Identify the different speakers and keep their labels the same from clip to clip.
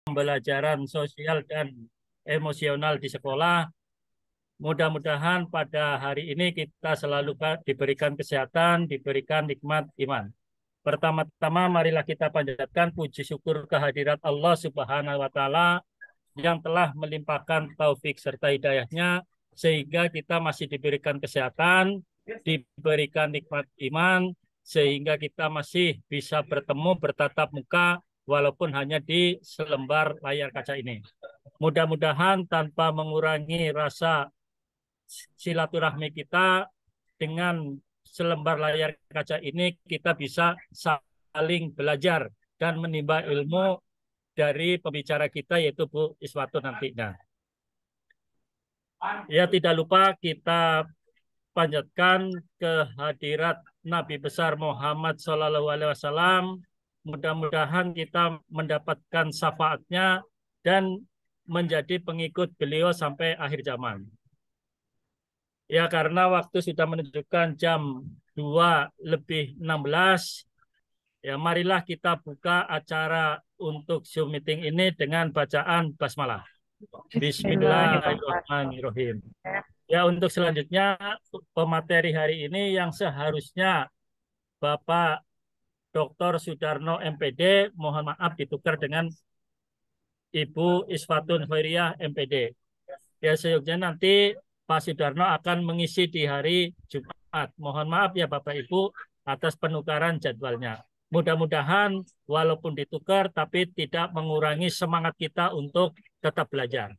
Speaker 1: pembelajaran sosial dan emosional di sekolah. Mudah-mudahan pada hari ini kita selalu diberikan kesehatan, diberikan nikmat iman. Pertama-tama marilah kita panjatkan puji syukur kehadirat Allah Subhanahu wa taala yang telah melimpahkan taufik serta hidayahnya sehingga kita masih diberikan kesehatan, diberikan nikmat iman, sehingga kita masih bisa bertemu bertatap muka walaupun hanya di selembar layar kaca ini. Mudah-mudahan tanpa mengurangi rasa silaturahmi kita dengan selembar layar kaca ini kita bisa saling belajar dan menimba ilmu dari pembicara kita yaitu Bu Iswatun nantinya. Ya tidak lupa kita panjatkan kehadirat Nabi besar Muhammad Shallallahu Alaihi Wasallam. Mudah-mudahan kita mendapatkan syafaatnya dan menjadi pengikut beliau sampai akhir zaman. Ya karena waktu sudah menunjukkan jam 2:16, ya marilah kita buka acara untuk Zoom meeting ini dengan bacaan basmalah. Bismillahirrahmanirrahim. Ya untuk selanjutnya pemateri hari ini yang seharusnya Bapak Dr. Sudarno MPD, mohon maaf ditukar dengan Ibu Isfatun Khairiyah MPD. Ya seyogyanya nanti Pak Sudarno akan mengisi di hari Jumat. Mohon maaf ya Bapak Ibu atas penukaran jadwalnya. Mudah-mudahan walaupun ditukar tapi tidak mengurangi semangat kita untuk tetap belajar.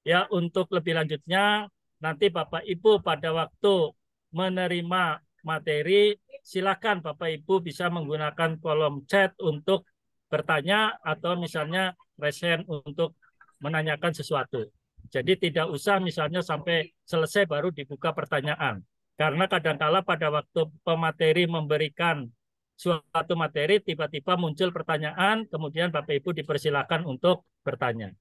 Speaker 1: Ya untuk lebih lanjutnya nanti Bapak Ibu pada waktu menerima materi silakan Bapak Ibu bisa menggunakan kolom chat untuk bertanya atau misalnya resen untuk menanyakan sesuatu. Jadi tidak usah misalnya sampai selesai baru dibuka pertanyaan. Karena kadangkala pada waktu pemateri memberikan suatu materi, tiba-tiba muncul pertanyaan, kemudian Bapak Ibu dipersilakan untuk bertanya.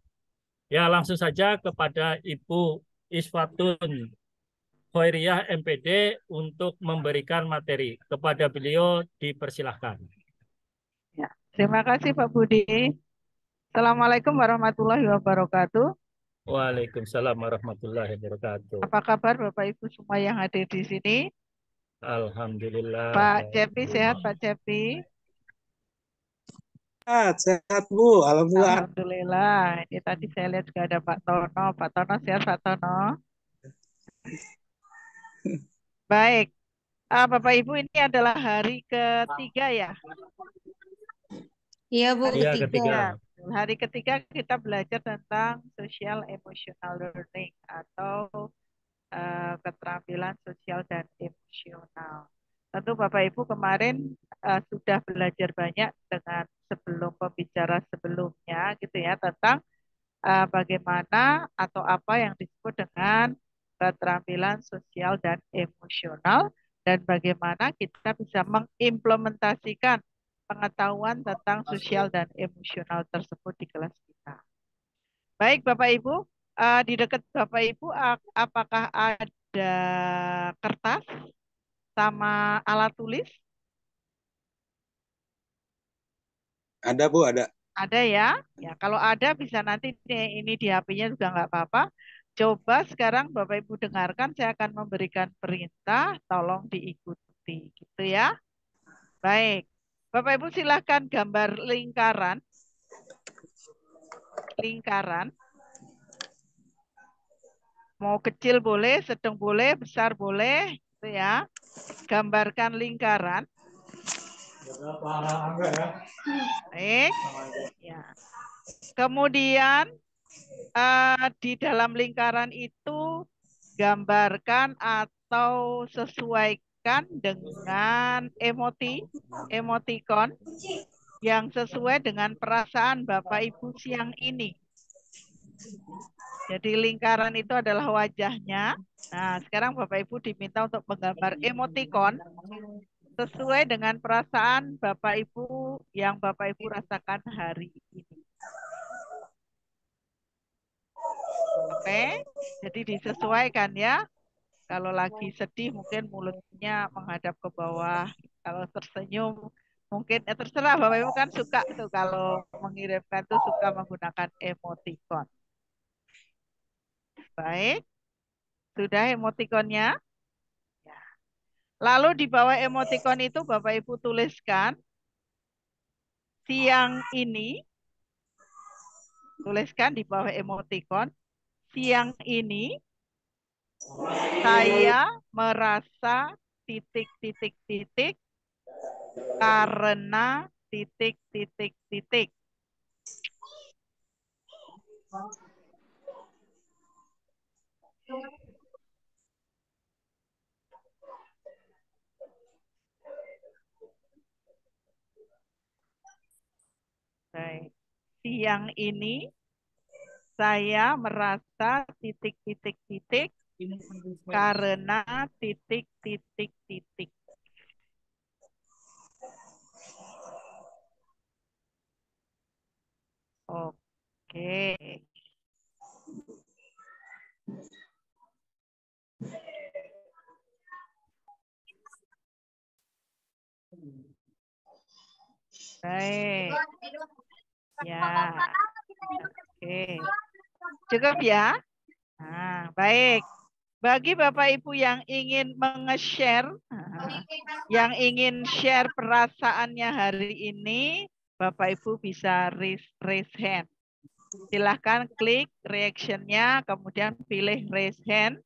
Speaker 1: Ya langsung saja kepada Ibu Isfatun Khairiyah MPD untuk memberikan materi. Kepada beliau dipersilahkan.
Speaker 2: Ya, terima kasih Pak Budi. Assalamualaikum warahmatullahi wabarakatuh.
Speaker 1: Waalaikumsalam warahmatullahi wabarakatuh.
Speaker 2: Apa kabar Bapak Ibu semua yang hadir di sini?
Speaker 1: Alhamdulillah.
Speaker 2: Pak Cepi sehat Pak Cepi?
Speaker 3: Sehat Bu, alhamdulillah.
Speaker 2: Alhamdulillah. Ini tadi saya lihat juga ada Pak Tono. Pak Tono sehat Pak Tono? Baik. Bapak Ibu ini adalah hari ketiga ya?
Speaker 4: Iya Bu,
Speaker 1: Iya,
Speaker 4: ketiga.
Speaker 1: ketiga.
Speaker 2: Hari ketiga kita belajar tentang social emotional learning atau keterampilan sosial dan emosional. Tentu Bapak Ibu kemarin sudah belajar banyak dengan sebelum pembicara sebelumnya gitu ya tentang bagaimana atau apa yang disebut dengan keterampilan sosial dan emosional dan bagaimana kita bisa mengimplementasikan pengetahuan tentang sosial dan emosional tersebut di kelas kita. Baik Bapak Ibu, di dekat Bapak Ibu apakah ada kertas sama alat tulis?
Speaker 3: Ada Bu, ada.
Speaker 2: Ada ya? Ya, kalau ada bisa nanti ini di HP-nya juga nggak apa-apa. Coba sekarang Bapak Ibu dengarkan, saya akan memberikan perintah, tolong diikuti, gitu ya. Baik, Bapak Ibu silahkan gambar lingkaran. Lingkaran. Mau kecil boleh, sedang boleh, besar boleh, gitu ya. Gambarkan lingkaran. Baik. Ya. Kemudian di dalam lingkaran itu gambarkan atau sesuaikan dengan emoticon yang sesuai dengan perasaan Bapak Ibu siang ini. Jadi lingkaran itu adalah wajahnya. Nah, sekarang Bapak Ibu diminta untuk menggambar emoticon sesuai dengan perasaan Bapak Ibu yang Bapak Ibu rasakan hari ini. Oke, jadi disesuaikan ya. Kalau lagi sedih mungkin mulutnya menghadap ke bawah. Kalau tersenyum Mungkin terserah Bapak Ibu kan suka tuh kalau mengirimkan tuh suka menggunakan emoticon. Baik, sudah emoticonnya. Ya. Lalu di bawah emoticon itu Bapak Ibu tuliskan siang ini, tuliskan di bawah emoticon, siang ini saya merasa titik titik titik karena titik titik titik. Baik. Siang ini saya merasa titik titik titik karena titik titik titik. Oke. Baik. Ya. Oke. Cukup ya? Nah, baik. Bagi Bapak Ibu yang ingin menge-share, yang ingin share perasaannya hari ini, Bapak Ibu bisa raise hand. Silahkan klik reaction-nya, kemudian pilih raise hand,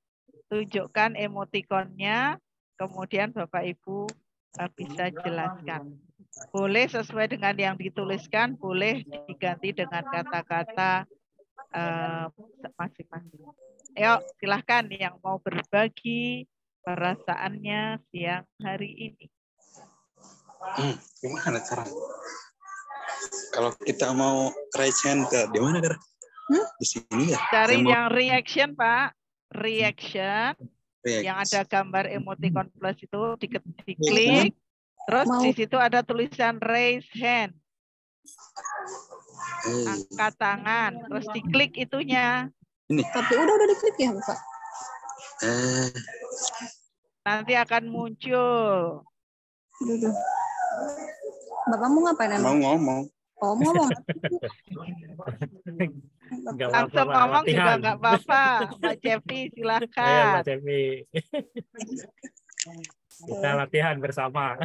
Speaker 2: tunjukkan emoticonnya, kemudian Bapak Ibu bisa jelaskan. Boleh sesuai dengan yang dituliskan, boleh diganti dengan kata-kata masing-masing. Ayo silahkan yang mau berbagi perasaannya siang hari ini.
Speaker 3: Gimana cara? Kalau kita mau raise hand ke di mana, Kak? Di sini ya.
Speaker 2: Cari yang reaction, Pak. Reaction. Yang ada gambar emoticon plus itu diklik. Terus di situ ada tulisan raise hand. Angkat tangan. Terus diklik itunya.
Speaker 4: Ini. Tapi udah diklik ya, Pak.
Speaker 2: Nanti akan muncul.
Speaker 4: Duh. Bapak mau ngapain?
Speaker 3: Mau ngomong.
Speaker 4: Oh, mau ngomong.
Speaker 2: Langsung ngomong juga nggak apa-apa. Mbak Cepi, silakan.
Speaker 1: Ayo, Mbak Cepi. Kita latihan bersama.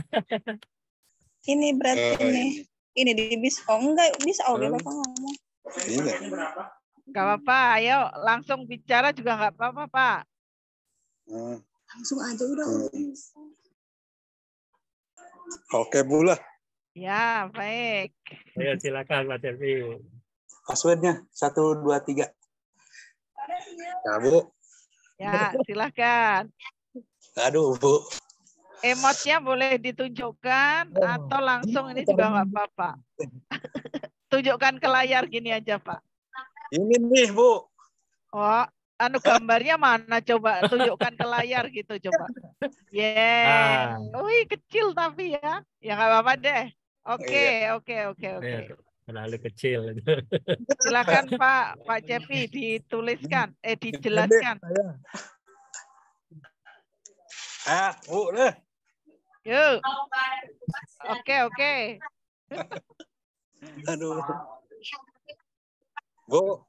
Speaker 4: Ini berarti ini di bis. Oh, enggak bisa Bapak ngomong.
Speaker 3: Iya.
Speaker 2: Nggak apa-apa, ayo langsung bicara juga nggak apa-apa, Pak.
Speaker 4: Langsung aja udah.
Speaker 3: Oke, Bu lah.
Speaker 2: Ya, baik.
Speaker 1: Ayo silakan Mbak Cepi.
Speaker 3: Passwordnya 1, 2, 3. Ya, Bu.
Speaker 2: Ya, silakan.
Speaker 3: Aduh, Bu.
Speaker 2: Emotnya boleh ditunjukkan atau langsung ini juga nggak apa-apa. Tunjukkan ke layar gini aja, Pak.
Speaker 3: Ini nih, Bu.
Speaker 2: Oh, gambarnya mana coba tunjukkan ke layar gitu coba. Yeah. Wih, kecil tapi ya. Ya nggak apa-apa deh. Oke.
Speaker 1: Terlalu kecil.
Speaker 2: Silakan Pak Cepi dituliskan, dijelaskan.
Speaker 3: Bu deh.
Speaker 2: Yuk. Oke.
Speaker 3: Aduh. Bu.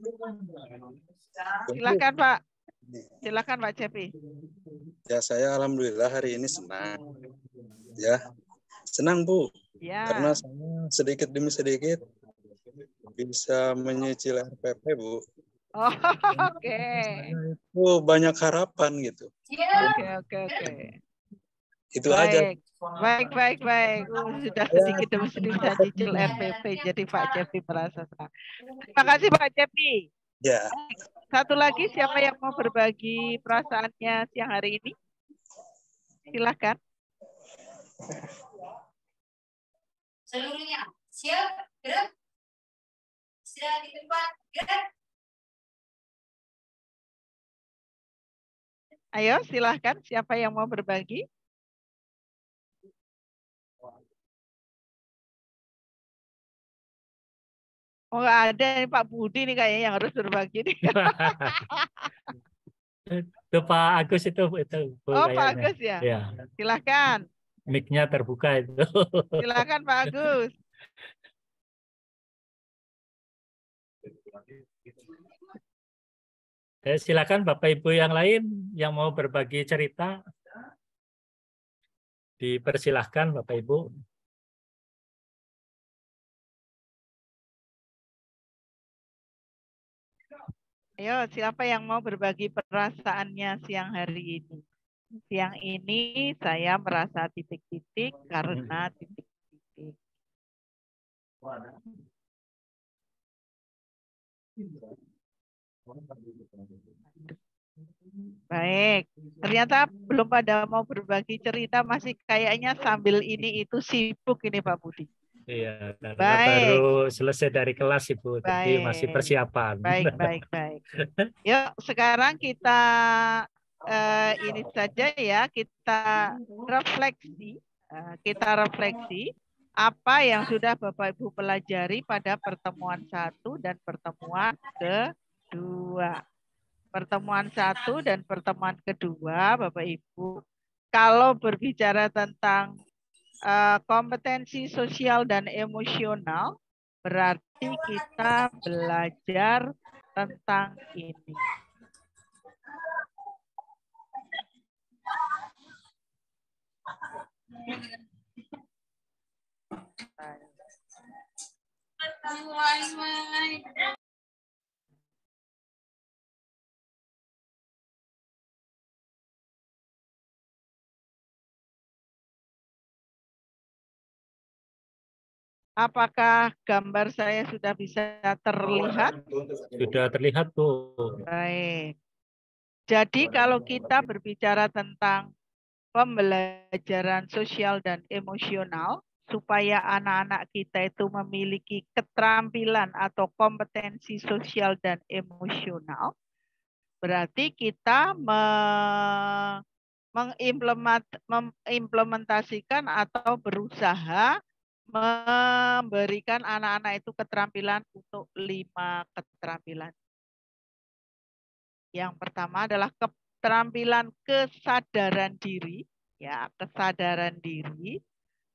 Speaker 2: Silakan Pak. Silakan Pak Cepi.
Speaker 3: Ya, saya alhamdulillah hari ini senang. Ya. Senang, Bu.
Speaker 2: Ya.
Speaker 3: Karena saya sedikit demi sedikit bisa menyicil RPP, Bu.
Speaker 2: Oh, oke.
Speaker 3: Itu banyak harapan gitu.
Speaker 2: Oke.
Speaker 3: Itu aja.
Speaker 2: Baik. Sudah sedikit demi sedikit bisa cicil RPP, jadi Pak Cepi merasa senang. Terima kasih Pak Cepi.
Speaker 3: Ya.
Speaker 2: Satu lagi, siapa yang mau berbagi perasaannya siang hari ini? Silakan.
Speaker 5: Seluruhnya siap, gerak. Istirahat di tempat, gerak.
Speaker 2: Ayo, silahkan. Siapa yang mau berbagi? Oh, nggak ada nih Pak Budi nih kayaknya yang harus berbagi nih.
Speaker 1: Itu Pak Agus itu.
Speaker 2: Oh, Pak Agus ya.
Speaker 1: Ya.
Speaker 2: Silahkan.
Speaker 1: Mic-nya terbuka itu.
Speaker 2: Silakan Pak Agus.
Speaker 1: Silakan Bapak Ibu yang lain yang mau berbagi cerita. Dipersilahkan Bapak Ibu.
Speaker 2: Ayo, siapa yang mau berbagi perasaannya siang hari ini? Siang ini saya merasa titik-titik karena titik-titik. Baik, ternyata belum pada mau berbagi cerita, masih kayaknya sambil ini itu sibuk ini Pak Budi.
Speaker 1: Iya, karena
Speaker 2: Baik.
Speaker 1: baru selesai dari kelas Ibu, jadi masih
Speaker 2: Baik.
Speaker 1: persiapan.
Speaker 2: Baik. Yuk, sekarang kita ini saja ya, kita refleksi. Kita refleksi apa yang sudah Bapak Ibu pelajari pada pertemuan 1 dan pertemuan kedua. Pertemuan 1 dan pertemuan kedua, Bapak Ibu, kalau berbicara tentang kompetensi sosial dan emosional, berarti kita belajar tentang ini. Apakah gambar saya sudah bisa terlihat?
Speaker 1: Sudah terlihat tuh.
Speaker 2: Baik. Jadi kalau kita berbicara tentang pembelajaran sosial dan emosional, supaya anak-anak kita itu memiliki keterampilan atau kompetensi sosial dan emosional, berarti kita mengimplementasikan atau berusaha memberikan anak-anak itu keterampilan untuk 5 keterampilan. Yang pertama adalah keterampilan kesadaran diri, ya, kesadaran diri,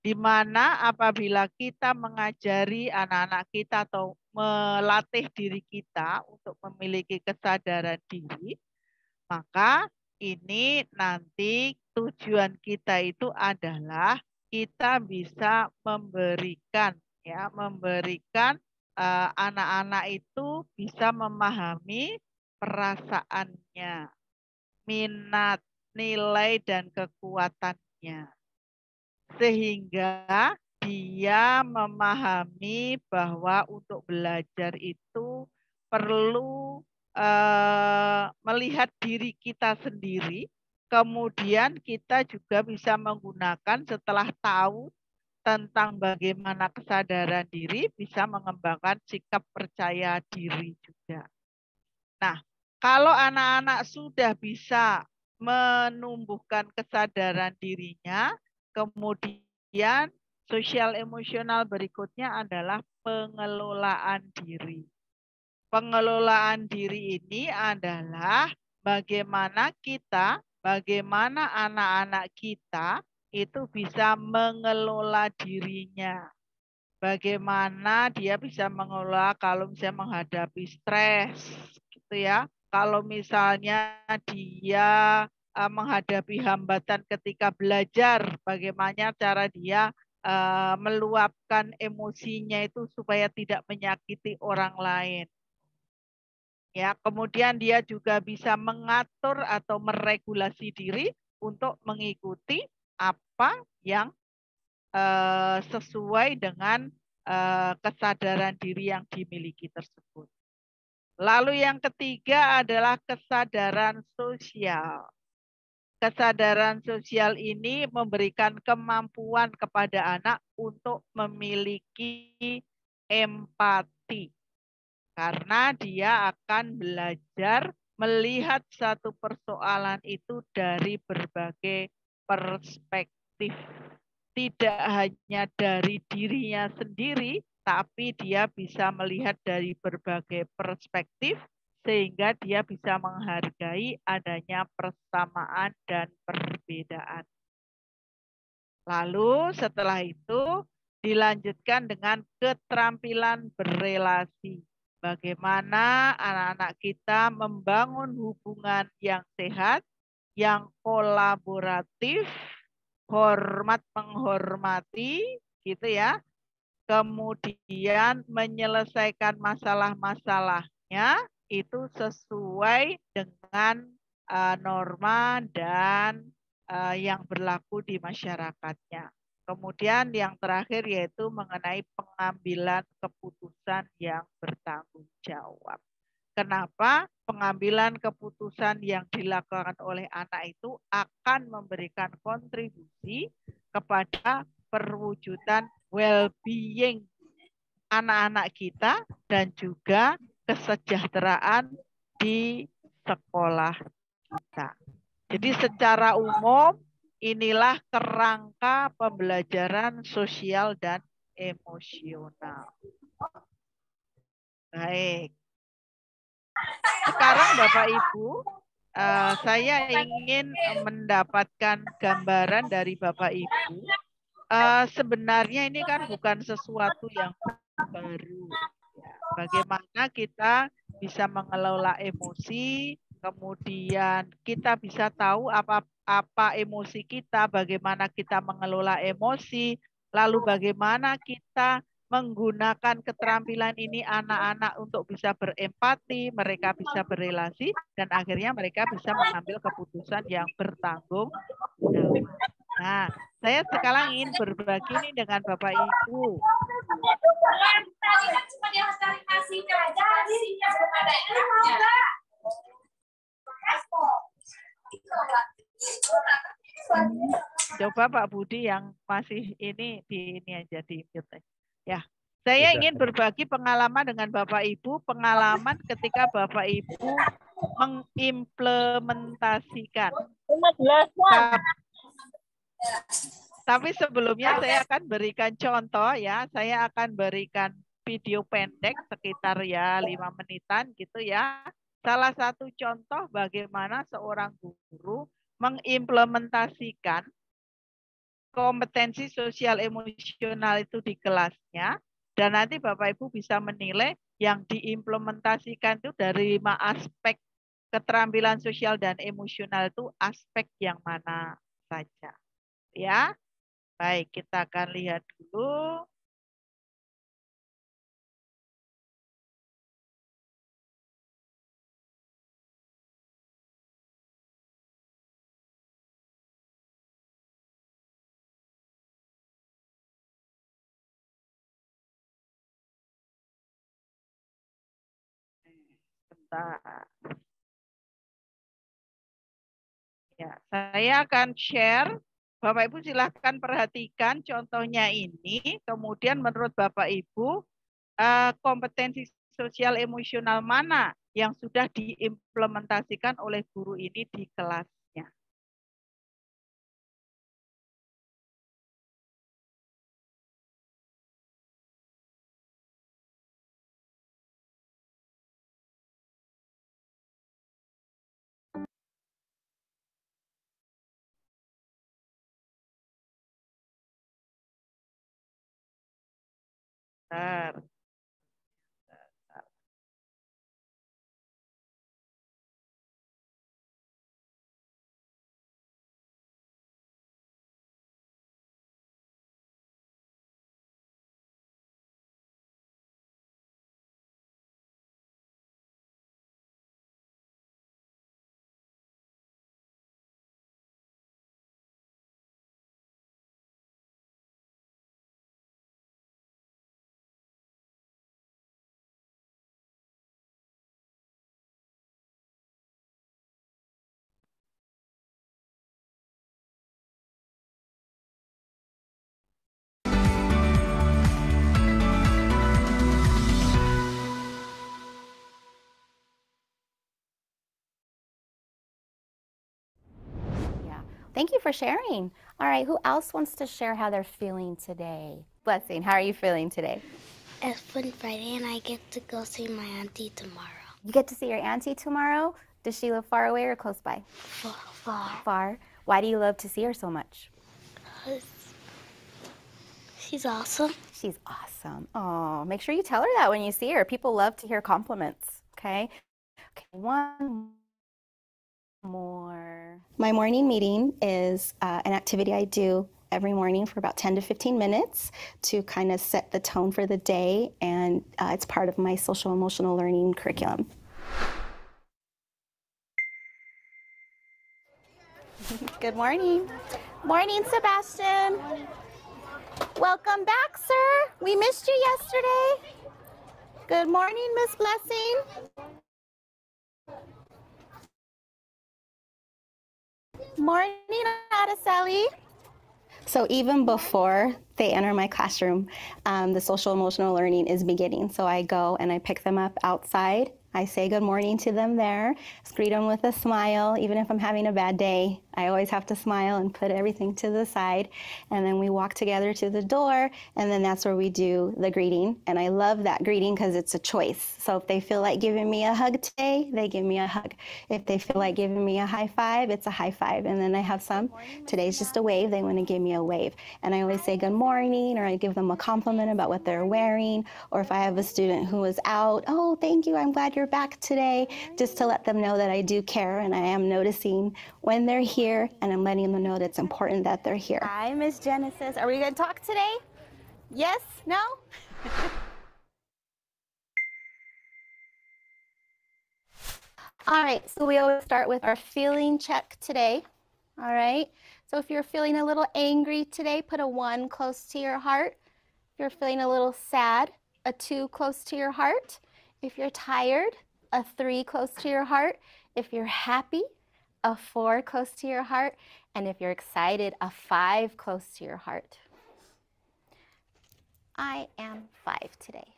Speaker 2: di mana apabila kita mengajari anak-anak kita atau melatih diri kita untuk memiliki kesadaran diri, maka ini nanti tujuan kita itu adalah kita bisa memberikan anak-anak itu bisa memahami perasaannya, minat, nilai dan kekuatannya, sehingga dia memahami bahwa untuk belajar itu perlu melihat diri kita sendiri. Kemudian kita juga bisa menggunakan setelah tahu tentang bagaimana kesadaran diri, bisa mengembangkan sikap percaya diri juga. Nah, kalau anak-anak sudah bisa menumbuhkan kesadaran dirinya, kemudian sosial emosional berikutnya adalah pengelolaan diri. Pengelolaan diri ini adalah bagaimana anak-anak kita itu bisa mengelola dirinya. Bagaimana dia bisa mengelola kalau misalnya menghadapi stres, gitu ya. Kalau misalnya dia menghadapi hambatan ketika belajar, bagaimana cara dia meluapkan emosinya itu supaya tidak menyakiti orang lain. Ya, kemudian dia juga bisa mengatur atau meregulasi diri untuk mengikuti apa yang sesuai dengan kesadaran diri yang dimiliki tersebut. Lalu yang ketiga adalah kesadaran sosial. Kesadaran sosial ini memberikan kemampuan kepada anak untuk memiliki empati. Karena dia akan belajar melihat satu persoalan itu dari berbagai perspektif. Tidak hanya dari dirinya sendiri, tapi dia bisa melihat dari berbagai perspektif, sehingga dia bisa menghargai adanya persamaan dan perbedaan. Lalu setelah itu dilanjutkan dengan keterampilan berelasi. Bagaimana anak-anak kita membangun hubungan yang sehat, yang kolaboratif, hormat menghormati, gitu ya. Kemudian menyelesaikan masalah-masalahnya itu sesuai dengan norma dan yang berlaku di masyarakatnya. Kemudian yang terakhir yaitu mengenai pengambilan keputusan yang bertanggung jawab. Kenapa? Pengambilan keputusan yang dilakukan oleh anak itu akan memberikan kontribusi kepada perwujudan well-being anak-anak kita dan juga kesejahteraan di sekolah kita. Jadi secara umum inilah kerangka pembelajaran sosial dan emosional. Baik. Sekarang Bapak Ibu, saya ingin mendapatkan gambaran dari Bapak Ibu. Sebenarnya ini kan bukan sesuatu yang baru. Bagaimana kita bisa mengelola emosi, kemudian kita bisa tahu apa emosi kita, bagaimana kita mengelola emosi, lalu bagaimana kita menggunakan keterampilan ini anak-anak untuk bisa berempati, mereka bisa berelasi, dan akhirnya mereka bisa mengambil keputusan yang bertanggung jawab. Nah, saya sekarang ingin berbagi ini dengan Bapak Ibu. Coba Pak Budi yang masih ini aja di mute. Ya, saya ingin berbagi pengalaman dengan Bapak Ibu, pengalaman ketika Bapak Ibu mengimplementasikan. Tapi sebelumnya saya akan berikan contoh ya, saya akan berikan video pendek sekitar ya 5 menitan gitu ya. Salah satu contoh bagaimana seorang guru mengimplementasikan kompetensi sosial emosional itu di kelasnya, dan nanti Bapak Ibu bisa menilai yang diimplementasikan itu dari 5 aspek keterampilan sosial dan emosional itu aspek yang mana saja. Ya, baik, kita akan lihat dulu. Bentar. Ya, saya akan share. Bapak Ibu silahkan perhatikan contohnya ini. Kemudian menurut Bapak Ibu, kompetensi sosial emosional mana yang sudah diimplementasikan oleh guru ini di kelasnya? Bentar.
Speaker 6: Thank you for sharing. All right, who else wants to share how they're feeling today? Blessing, how are you feeling today?
Speaker 7: It's Fun Friday and I get to go see my auntie tomorrow.
Speaker 6: You get to see your auntie tomorrow? Does she live far away or close by?
Speaker 7: Far.
Speaker 6: Far. Why do you love to see her so much?
Speaker 7: She's awesome.
Speaker 6: She's awesome. Oh, make sure you tell her that when you see her. People love to hear compliments, okay? Okay, one more. My morning meeting is an activity I do every morning for about 10 to 15 minutes to kind of set the tone for the day, and it's part of my social emotional learning curriculum. Good morning. Morning, Sebastian. Morning. Welcome back, sir. We missed you yesterday. Good morning, Miss Blessing. Morning, Araceli. So even before they enter my classroom, the social emotional learning is beginning. So I go and I pick them up outside. I say good morning to them there, greet them with a smile. Even if I'm having a bad day, I always have to smile and put everything to the side. And then we walk together to the door, and then that's where we do the greeting. And I love that greeting because it's a choice. So if they feel like giving me a hug today, they give me a hug. If they feel like giving me a high five, it's a high five. And then I have some, today's just a wave, they want to give me a wave. And I always say good morning, or I give them a compliment about what they're wearing. Or if I have a student who is out, oh, thank you, I'm glad you're back today, just to let them know that I do care and I am noticing when they're here, and I'm letting them know that it's important that they're here. Hi, Miss Genesis. Are we going to talk today? Yes? No? All right, so we always start with our feeling check today. All right, so if you're feeling a little angry today, put a 1 close to your heart. If you're feeling a little sad, a 2 close to your heart. If you're tired, a 3 close to your heart. If you're happy, a 4 close to your heart. And if you're excited, a 5 close to your heart. I am 5 today.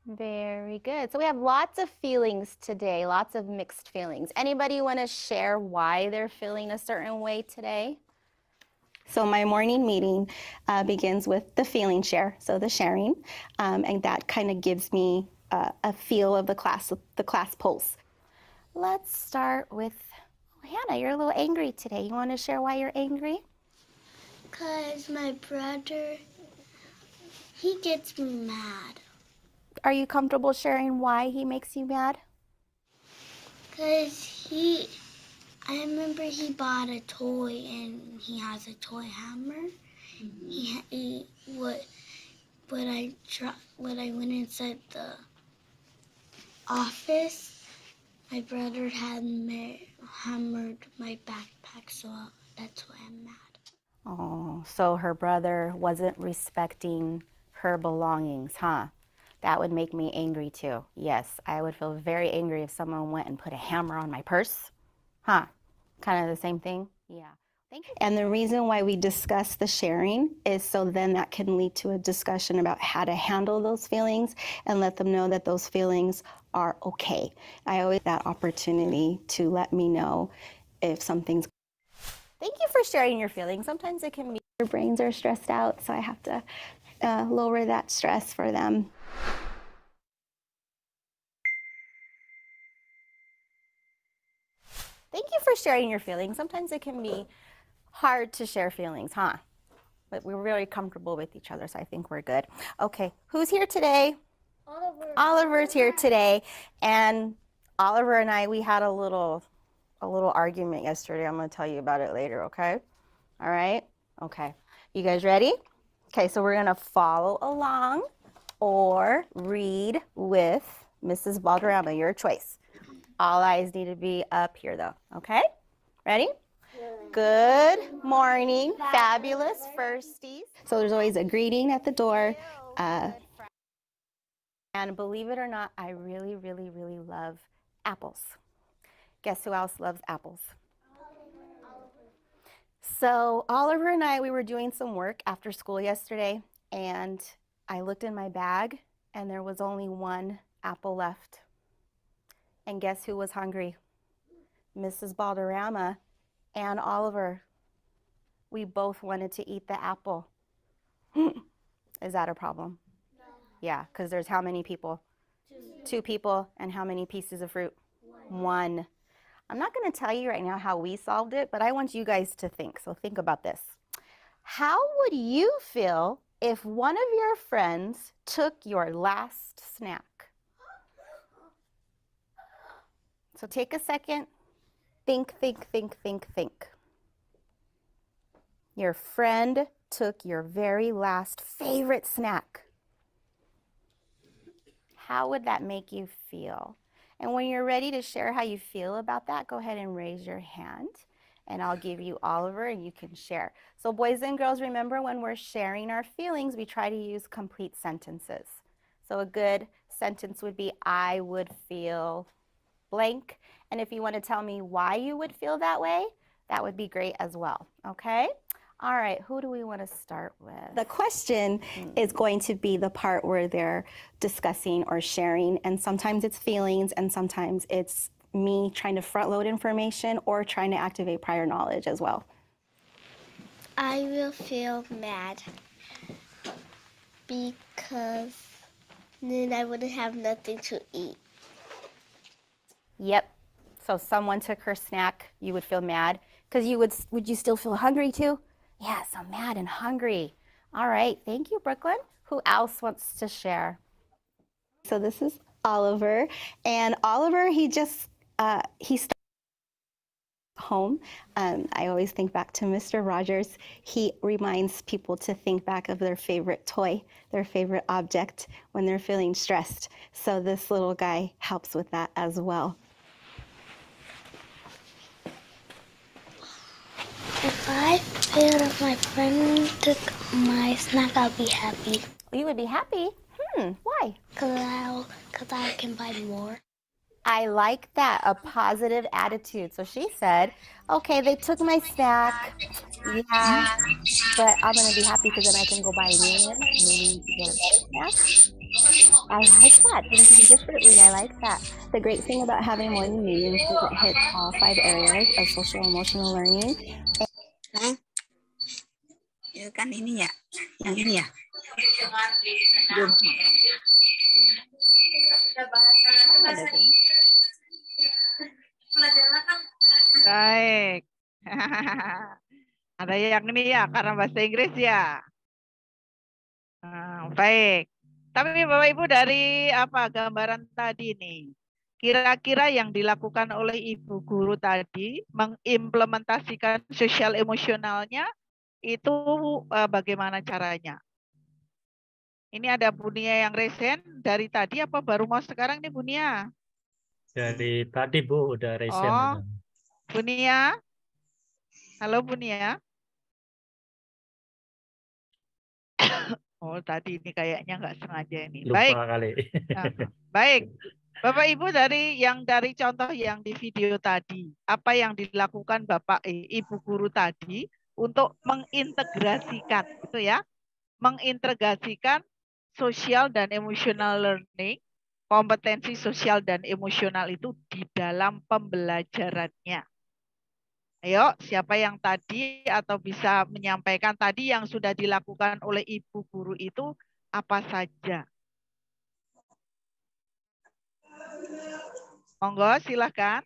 Speaker 6: Very good. So we have lots of feelings today, lots of mixed feelings. Anybody want to share why they're feeling a certain way today? So my morning meeting begins with the feeling share, so the sharing, and that kind of gives me a feel of the class pulse. Let's start with Hannah. You're a little angry today. You want to share why you're angry?
Speaker 7: Because my brother, he gets me mad.
Speaker 6: Are you comfortable sharing why he makes you mad?
Speaker 7: Because I remember he bought a toy and he has a toy hammer. When I went inside the office, my brother had hammered my backpack, so that's why I'm mad.
Speaker 6: Oh, so her brother wasn't respecting her belongings, huh? That would make me angry too. Yes, I would feel very angry if someone went and put a hammer on my purse. Huh? Kind of the same thing? Yeah. Thank you. And the reason why we discuss the sharing is so then that can lead to a discussion about how to handle those feelings and let them know that those feelings are okay. I always have that opportunity to let me know if something's. Thank you for sharing your feelings. Sometimes it can be their brains are stressed out, so I have to lower that stress for them. Thank you for sharing your feelings. Sometimes it can be hard to share feelings, huh? But we're really comfortable with each other, so I think we're good. Okay, who's here today?
Speaker 7: Oliver.
Speaker 6: Oliver's here today, and Oliver and I, we had a little argument yesterday. I'm going to tell you about it later, okay? All right? Okay. You guys ready? Okay, so we're going to follow along or read with Mrs. Balderrama, your choice. All eyes need to be up here, though, okay? Ready? Good morning, fabulous firsties. So there's always a greeting at the door. And believe it or not, I really, really, really love apples. Guess who else loves apples? So Oliver and I, we were doing some work after school yesterday, and I looked in my bag, and there was only 1 apple left. And guess who was hungry? Mrs. Balderrama and Oliver. We both wanted to eat the apple. Is that a problem? No. Yeah, because there's how many people? 2 people, and how many pieces of fruit? 1. I'm not going to tell you right now how we solved it, but I want you guys to think. So think about this. How would you feel if one of your friends took your last snack? So take a second. Think, think, think, think, think. Your friend took your very last favorite snack. How would that make you feel? And when you're ready to share how you feel about that, go ahead and raise your hand and I'll give you Oliver and you can share. So boys and girls, remember when we're sharing our feelings, we try to use complete sentences. So a good sentence would be, I would feel blank. And if you want to tell me why you would feel that way, that would be great as well, okay? All right, who do we want to start with? The question is going to be the part where they're discussing or sharing, and sometimes it's feelings and sometimes it's me trying to front load information or trying to activate prior knowledge as well.
Speaker 7: I will feel mad because then I wouldn't have nothing to eat.
Speaker 6: Yep. So someone took her snack, you would feel mad because would you still feel hungry too? Yeah, so mad and hungry. All right, thank you, Brooklyn. Who else wants to share? So this is Oliver, and Oliver, he started home. I always think back to Mr. Rogers. He reminds people to think back of their favorite toy, their favorite object when they're feeling stressed. So this little guy helps with that as well.
Speaker 7: If I feel if my friend took my snack, I'll be happy.
Speaker 6: You would be happy? Why?
Speaker 7: Because I can buy more.
Speaker 6: I like that, a positive attitude. So she said, okay, they took my snack. Yeah, but I'm going to be happy because then I can go buy a new one. Maybe get a better snack. I like that. Thinking differently. I like that. The great thing about having morning meetings is it hits all 5 areas of social emotional learning.
Speaker 4: Ya kan ini ya, yang ini ya.
Speaker 2: Baik. Ada yang ini ya, karena bahasa Inggris ya. Baik. Tapi Bapak Ibu dari apa gambaran tadi nih, kira-kira yang dilakukan oleh Ibu Guru tadi mengimplementasikan sosial emosionalnya itu bagaimana caranya? Ini ada Bunia yang resen dari tadi apa baru mau sekarang nih Bunia?
Speaker 1: Dari tadi Bu udah resen.
Speaker 2: Oh, Bunia. Halo Bunia. Oh tadi ini kayaknya nggak sengaja ini.
Speaker 1: Lupa
Speaker 2: baik.
Speaker 1: Kali.
Speaker 2: Baik. Bapak Ibu dari contoh yang di video tadi, apa yang dilakukan Ibu Guru tadi untuk mengintegrasikan gitu ya. Mengintegrasikan sosial dan emotional learning, kompetensi sosial dan emosional itu di dalam pembelajarannya. Ayo, siapa yang tadi atau bisa menyampaikan tadi yang sudah dilakukan oleh Ibu Guru itu apa saja? Monggo, silakan.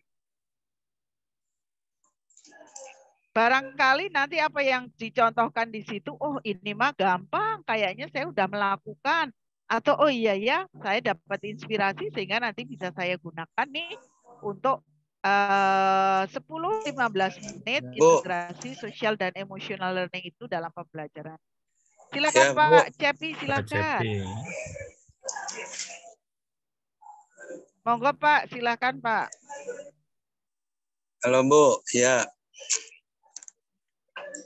Speaker 2: Barangkali nanti apa yang dicontohkan di situ, oh ini mah gampang, kayaknya saya udah melakukan. Atau oh iya ya, saya dapat inspirasi sehingga nanti bisa saya gunakan nih untuk 10-15 menit integrasi sosial dan emotional learning itu dalam pembelajaran. Silakan ya, Pak Cepi, silakan. Monggo Pak, silakan Pak.
Speaker 3: Halo Bu, ya.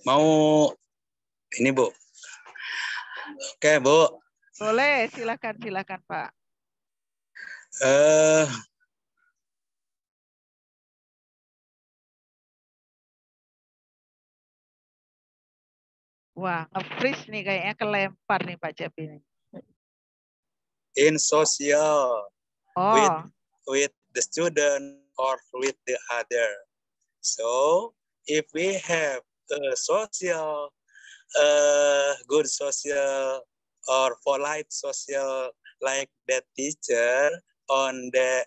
Speaker 3: Mau ini Bu. Oke Bu.
Speaker 2: Boleh, silakan Pak. Wah, nge-freeze nih kayaknya kelempar nih Pak Cep ini.
Speaker 3: In social, with the student or with the other. So, if we have a social, good social or polite social like that teacher on the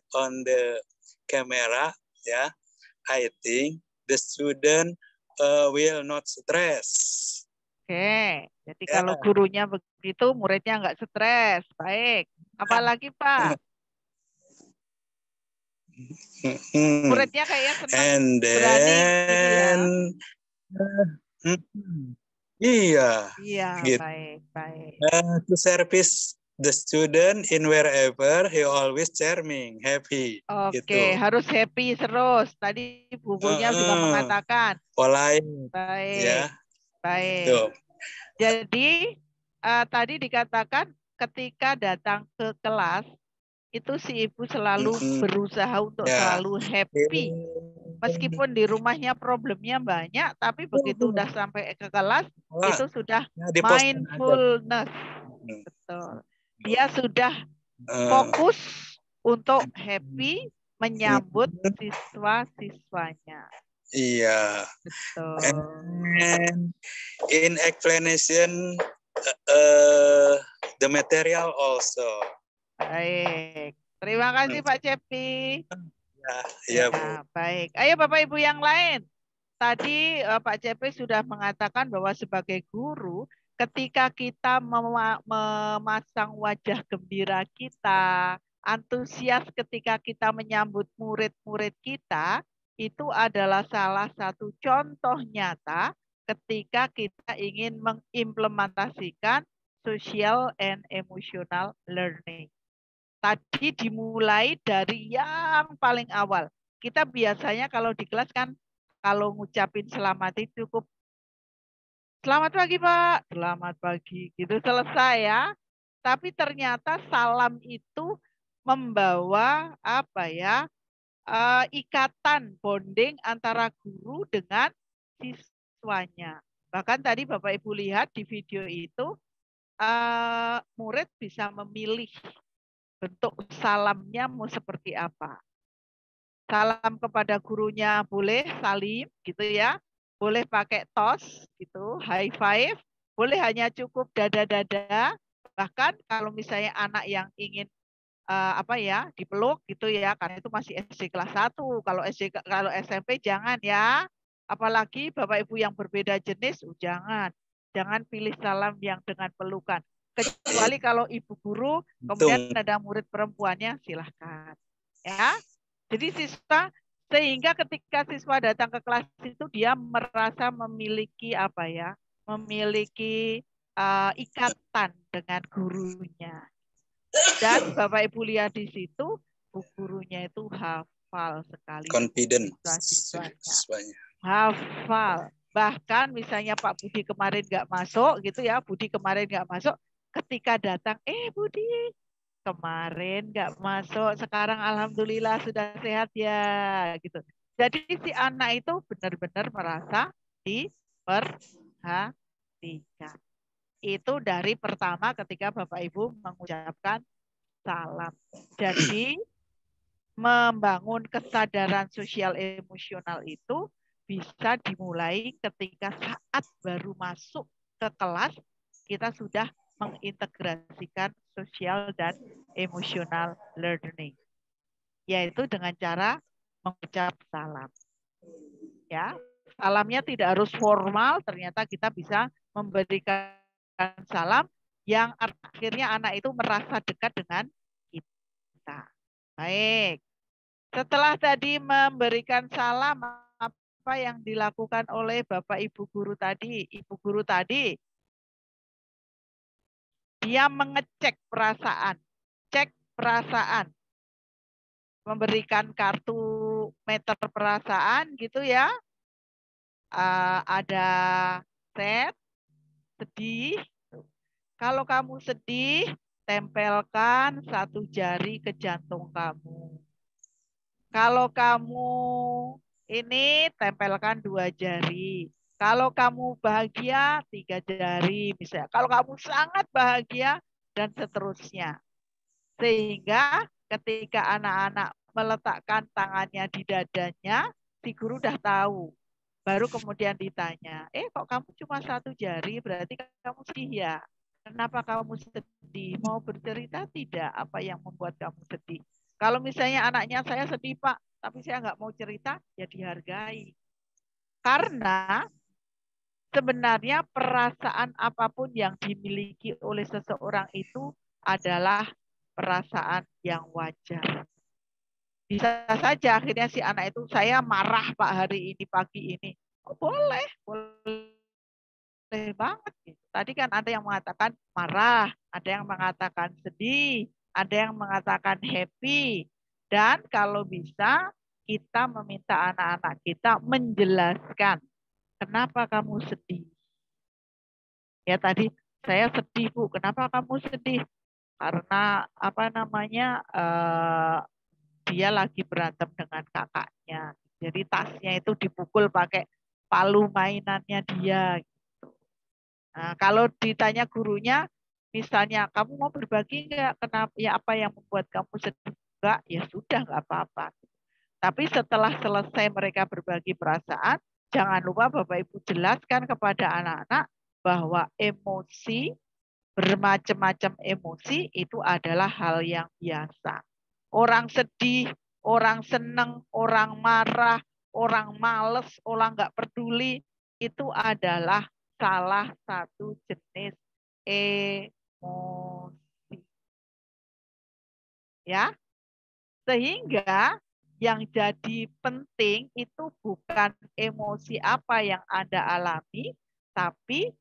Speaker 3: camera, yeah, I think the student will not stress.
Speaker 2: Oke, jadi
Speaker 3: Ya.
Speaker 2: kalau gurunya begitu, muridnya nggak stres. Baik. Apalagi Pak? Muridnya kayaknya senang,
Speaker 3: And
Speaker 2: berani gitu ya.
Speaker 3: Iya.
Speaker 2: Iya,
Speaker 3: Gitu.
Speaker 2: baik.
Speaker 3: To service the student in wherever he always charming, happy.
Speaker 2: Oke,
Speaker 3: Gitu.
Speaker 2: harus happy terus. Tadi bukunya juga mengatakan.
Speaker 3: Polite.
Speaker 2: Baik,
Speaker 3: Ya.
Speaker 2: baik.
Speaker 3: Tuh.
Speaker 2: Jadi tadi dikatakan ketika datang ke kelas itu si ibu selalu berusaha untuk selalu happy. Meskipun di rumahnya problemnya banyak, tapi begitu udah sampai ke kelas itu sudah mindfulness. Betul. Dia sudah fokus untuk happy menyambut siswa-siswanya.
Speaker 3: Iya.
Speaker 2: Betul.
Speaker 3: And in explanation the material also.
Speaker 2: Baik. Terima kasih Pak Cepi.
Speaker 3: Ya,
Speaker 2: Ya, baik. Ayo Bapak Ibu yang lain. Tadi Pak Cepi sudah mengatakan bahwa sebagai guru, ketika kita memasang wajah gembira kita, antusias ketika kita menyambut murid-murid kita, itu adalah salah satu contoh nyata ketika kita ingin mengimplementasikan social and emotional learning. Tadi dimulai dari yang paling awal. Kita biasanya kalau di kelas kan kalau ngucapin selamat itu cukup selamat pagi Pak, selamat pagi, gitu selesai ya. Tapi ternyata salam itu membawa apa ya ikatan bonding antara guru dengan siswanya. Bahkan tadi Bapak Ibu lihat di video itu murid bisa memilih bentuk salamnya mau seperti apa. Salam kepada gurunya boleh salim gitu ya. Boleh pakai tos gitu, high five. Boleh hanya cukup dada-dada. Bahkan kalau misalnya anak yang ingin dipeluk gitu ya, karena itu masih SD kelas 1. Kalau SMP jangan ya. Apalagi Bapak Ibu yang berbeda jenis, jangan. Jangan pilih salam yang dengan pelukan. Kecuali kalau ibu guru, kemudian ada murid perempuannya, silahkan. Ya, jadi sehingga ketika siswa datang ke kelas itu dia merasa memiliki memiliki ikatan dengan gurunya. Dan Bapak Ibu lihat di situ, gurunya itu hafal sekali.
Speaker 3: Confident.
Speaker 2: Hafal. Bahkan misalnya Pak Budi kemarin nggak masuk gitu ya, Budi kemarin nggak masuk, ketika datang, Budi kemarin nggak masuk, sekarang alhamdulillah sudah sehat ya, gitu. Jadi si anak itu benar-benar merasa diperhatikan. Itu dari pertama ketika Bapak Ibu mengucapkan salam. Jadi membangun kesadaran sosial emosional itu bisa dimulai ketika saat baru masuk ke kelas, kita sudah mengintegrasikan sosial dan emosional learning. Yaitu dengan cara mengucap salam. Ya, salamnya tidak harus formal, ternyata kita bisa memberikan salam yang akhirnya anak itu merasa dekat dengan kita. Baik. Setelah tadi memberikan salam, apa yang dilakukan oleh Bapak Ibu guru tadi? Ibu guru tadi, dia mengecek perasaan. Cek perasaan. Memberikan kartu meter perasaan gitu ya. Ada set, sedih. Kalau kamu sedih, tempelkan satu jari ke jantung kamu. Kalau kamu ini tempelkan 2 jari. Kalau kamu bahagia 3 jari misalnya. Kalau kamu sangat bahagia dan seterusnya. Sehingga ketika anak-anak meletakkan tangannya di dadanya, si guru udah tahu. Baru kemudian ditanya, kok kamu cuma 1 jari, berarti kamu sedih ya? Kenapa kamu sedih? Mau bercerita tidak apa yang membuat kamu sedih? Kalau misalnya anaknya, saya sedih Pak, tapi saya nggak mau cerita, ya dihargai. Karena sebenarnya perasaan apapun yang dimiliki oleh seseorang itu adalah perasaan yang wajar. Bisa saja akhirnya si anak itu, saya marah Pak hari ini, pagi ini. Oh, boleh banget. Tadi kan ada yang mengatakan marah, ada yang mengatakan sedih, ada yang mengatakan happy. Dan kalau bisa kita meminta anak-anak kita menjelaskan kenapa kamu sedih. Ya tadi saya sedih Bu, kenapa kamu sedih? Karena apa namanya dia lagi berantem dengan kakaknya. Jadi tasnya itu dipukul pakai palu mainannya dia. Gitu. Nah, kalau ditanya gurunya, misalnya kamu mau berbagi nggak? Kenapa? Ya apa yang membuat kamu sedih? Enggak, ya sudah nggak apa-apa. Tapi setelah selesai mereka berbagi perasaan, jangan lupa Bapak Ibu jelaskan kepada anak-anak bahwa emosi, bermacam-macam emosi itu adalah hal yang biasa. Orang sedih, orang senang, orang marah, orang males, orang nggak peduli, itu adalah salah satu jenis emosi. Ya, sehingga yang jadi penting itu bukan emosi apa yang Anda alami, tapi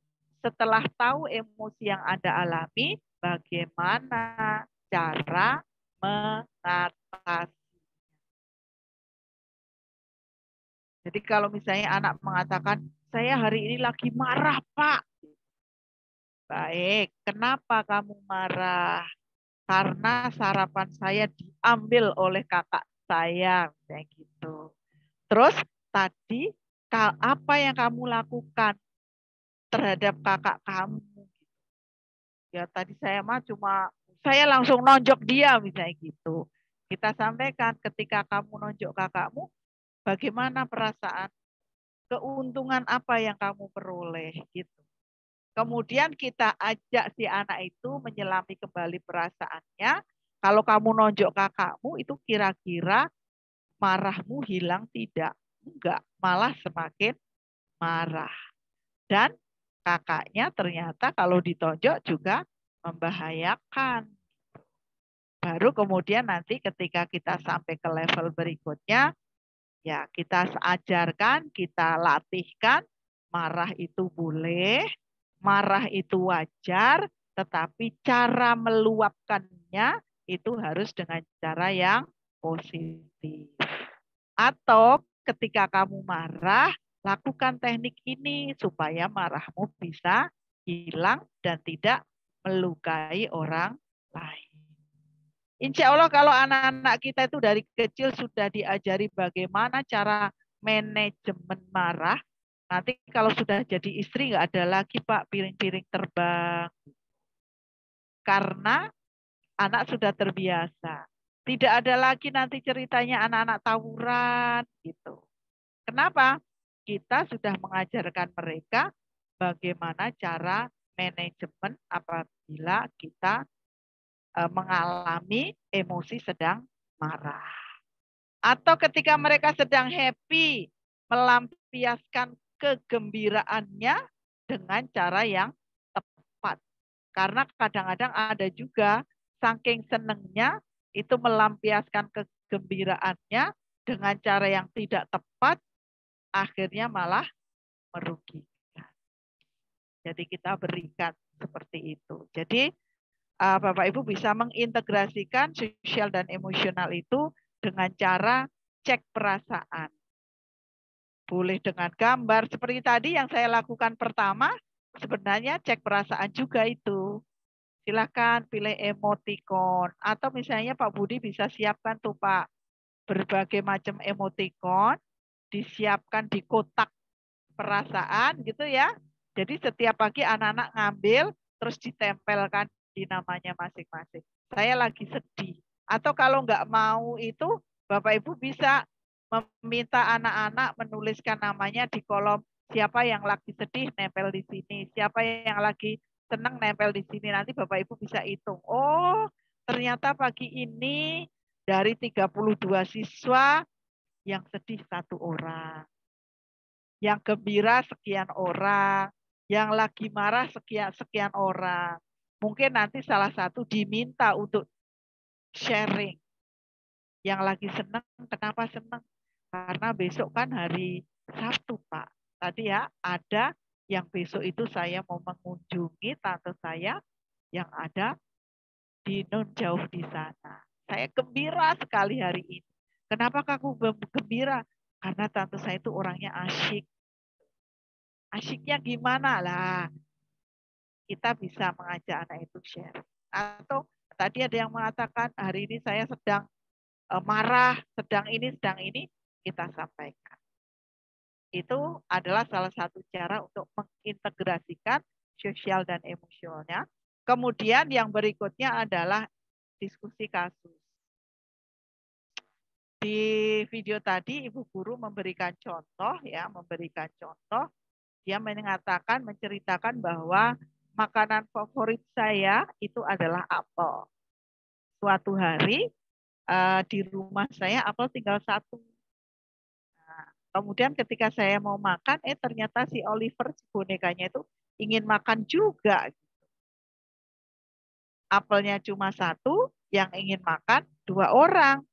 Speaker 2: setelah tahu emosi yang Anda alami, bagaimana cara mengatasi. Jadi kalau misalnya anak mengatakan, saya hari ini lagi marah, Pak. Baik, kenapa kamu marah? Karena sarapan saya diambil oleh kakak saya, kayak gitu. Terus tadi apa yang kamu lakukan terhadap kakak kamu? Ya tadi saya saya langsung nonjok dia misalnya gitu. Kita sampaikan ketika kamu nonjok kakakmu, bagaimana perasaan? Keuntungan apa yang kamu peroleh gitu. Kemudian kita ajak si anak itu menyelami kembali perasaannya. Kalau kamu nonjok kakakmu itu kira-kira marahmu hilang tidak? Enggak, malah semakin marah. Dan kakaknya ternyata kalau ditonjok juga membahayakan. Baru kemudian nanti ketika kita sampai ke level berikutnya, ya kita ajarkan, kita latihkan, marah itu boleh, marah itu wajar, tetapi cara meluapkannya itu harus dengan cara yang positif. Atau ketika kamu marah, lakukan teknik ini supaya marahmu bisa hilang dan tidak melukai orang lain. Insya Allah kalau anak-anak kita itu dari kecil sudah diajari bagaimana cara manajemen marah, nanti kalau sudah jadi istri nggak ada lagi Pak piring-piring terbang. Karena anak sudah terbiasa. Tidak ada lagi nanti ceritanya anak-anak tawuran gitu. Kenapa? Kita sudah mengajarkan mereka bagaimana cara manajemen apabila kita mengalami emosi sedang marah. Atau ketika mereka sedang happy, melampiaskan kegembiraannya dengan cara yang tepat. Karena kadang-kadang ada juga saking senengnya itu melampiaskan kegembiraannya dengan cara yang tidak tepat, akhirnya malah merugikan. Jadi kita berikan seperti itu. Jadi Bapak Ibu bisa mengintegrasikan sosial dan emosional itu dengan cara cek perasaan. Boleh dengan gambar, seperti tadi yang saya lakukan pertama, sebenarnya cek perasaan juga itu. Silakan pilih emoticon. Atau misalnya Pak Budi bisa siapkan tuh Pak, berbagai macam emoticon, disiapkan di kotak perasaan gitu ya. Jadi setiap pagi anak-anak ngambil, terus ditempelkan di namanya masing-masing. Saya lagi sedih. Atau kalau nggak mau itu, Bapak Ibu bisa meminta anak-anak menuliskan namanya di kolom siapa yang lagi sedih nempel di sini, siapa yang lagi senang nempel di sini. Nanti Bapak Ibu bisa hitung. Oh, ternyata pagi ini dari 32 siswa yang sedih 1 orang, yang gembira sekian orang, yang lagi marah sekian orang. Mungkin nanti salah satu diminta untuk sharing. Yang lagi senang, kenapa senang? Karena besok kan hari Sabtu, Pak. Tadi ya ada yang besok itu saya mau mengunjungi tante saya yang ada di non jauh di sana. Saya gembira sekali hari ini. Kenapa aku gembira? Karena tante saya itu orangnya asyik. Asyiknya gimana lah? Kita bisa mengajak anak itu share. Atau tadi ada yang mengatakan hari ini saya sedang marah, sedang ini, kita sampaikan. Itu adalah salah satu cara untuk mengintegrasikan sosial dan emosionalnya. Kemudian yang berikutnya adalah diskusi kasus. Di video tadi Ibu Guru memberikan contoh, dia menceritakan bahwa makanan favorit saya itu adalah apel. Suatu hari di rumah saya apel tinggal 1. Nah, kemudian ketika saya mau makan, ternyata si Oliver, si bonekanya itu ingin makan juga. Apelnya cuma 1, yang ingin makan 2 orang.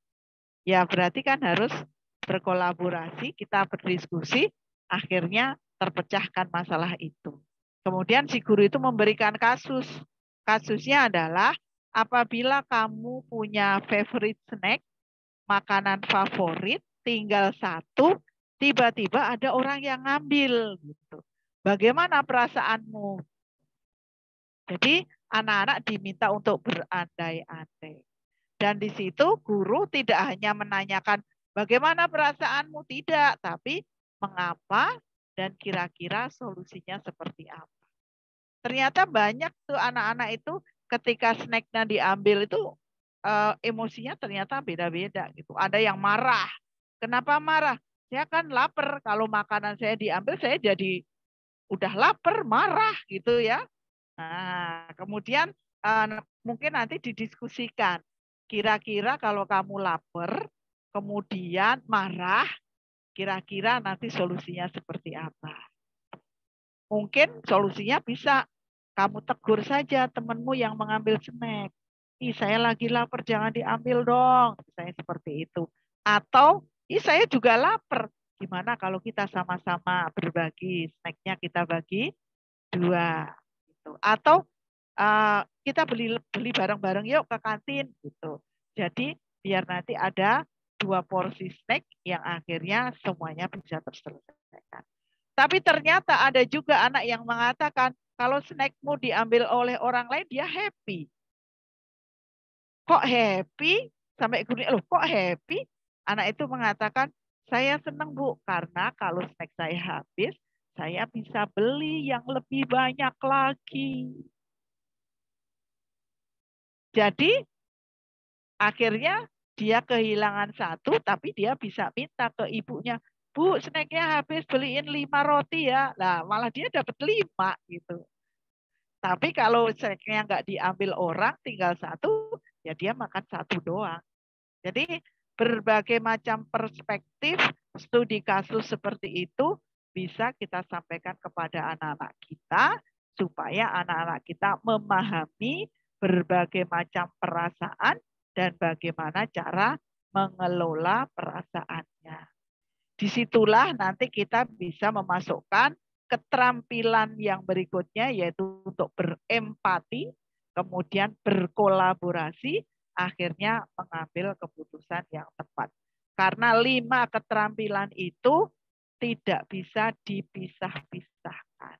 Speaker 2: Ya berarti kan harus berkolaborasi, kita berdiskusi, akhirnya terpecahkan masalah itu. Kemudian si guru itu memberikan kasus. Kasusnya adalah apabila kamu punya favorite snack, makanan favorit, tinggal 1, tiba-tiba ada orang yang ngambil. Gitu. Bagaimana perasaanmu? Jadi anak-anak diminta untuk berandai-andai. Dan di situ guru tidak hanya menanyakan bagaimana perasaanmu, tidak, tapi mengapa dan kira-kira solusinya seperti apa. Ternyata banyak tuh anak-anak itu ketika snacknya diambil itu emosinya ternyata beda-beda gitu. Ada yang marah. Kenapa marah? Saya kan lapar. Kalau makanan saya diambil, saya jadi udah lapar, marah gitu ya. Nah, kemudian mungkin nanti didiskusikan. Kira-kira kalau kamu lapar, kemudian marah, kira-kira nanti solusinya seperti apa? Mungkin solusinya bisa kamu tegur saja temanmu yang mengambil snack. Ih, saya lagi lapar, jangan diambil dong. Saya seperti itu. Atau, saya juga lapar. Gimana kalau kita sama-sama berbagi snacknya, kita bagi 2. Gitu. Atau kita beli bareng-bareng yuk ke kantin gitu. Jadi biar nanti ada 2 porsi snack yang akhirnya semuanya bisa terselesaikan. Tapi ternyata ada juga anak yang mengatakan kalau snackmu diambil oleh orang lain dia happy. Kok happy? Sampai guru, loh kok happy? Anak itu mengatakan, saya senang Bu karena kalau snack saya habis, saya bisa beli yang lebih banyak lagi. Jadi akhirnya dia kehilangan 1, tapi dia bisa minta ke ibunya, Bu, snacknya habis, beliin 5 roti ya. Nah, malah dia dapat 5 gitu. Tapi kalau snacknya nggak diambil orang, tinggal 1, ya dia makan 1 doang. Jadi berbagai macam perspektif studi kasus seperti itu bisa kita sampaikan kepada anak-anak kita supaya anak-anak kita memahami berbagai macam perasaan dan bagaimana cara mengelola perasaannya. Disitulah nanti kita bisa memasukkan keterampilan yang berikutnya yaitu untuk berempati, kemudian berkolaborasi, akhirnya mengambil keputusan yang tepat. Karena 5 keterampilan itu tidak bisa dipisah-pisahkan.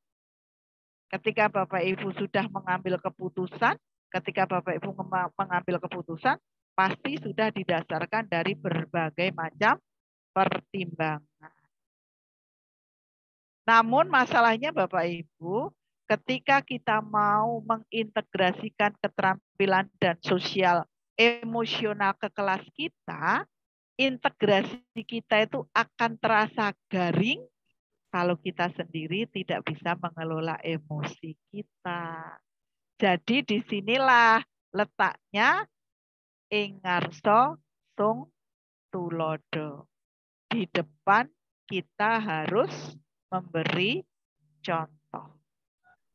Speaker 2: Ketika Bapak Ibu sudah mengambil keputusan, pasti sudah didasarkan dari berbagai macam pertimbangan. Namun masalahnya Bapak Ibu, ketika kita mau mengintegrasikan keterampilan dan sosial emosional ke kelas kita, integrasi kita itu akan terasa garing kalau kita sendiri tidak bisa mengelola emosi kita. Jadi disinilah letaknya ing ngarsa sung tulodo. di depan kita harus memberi contoh.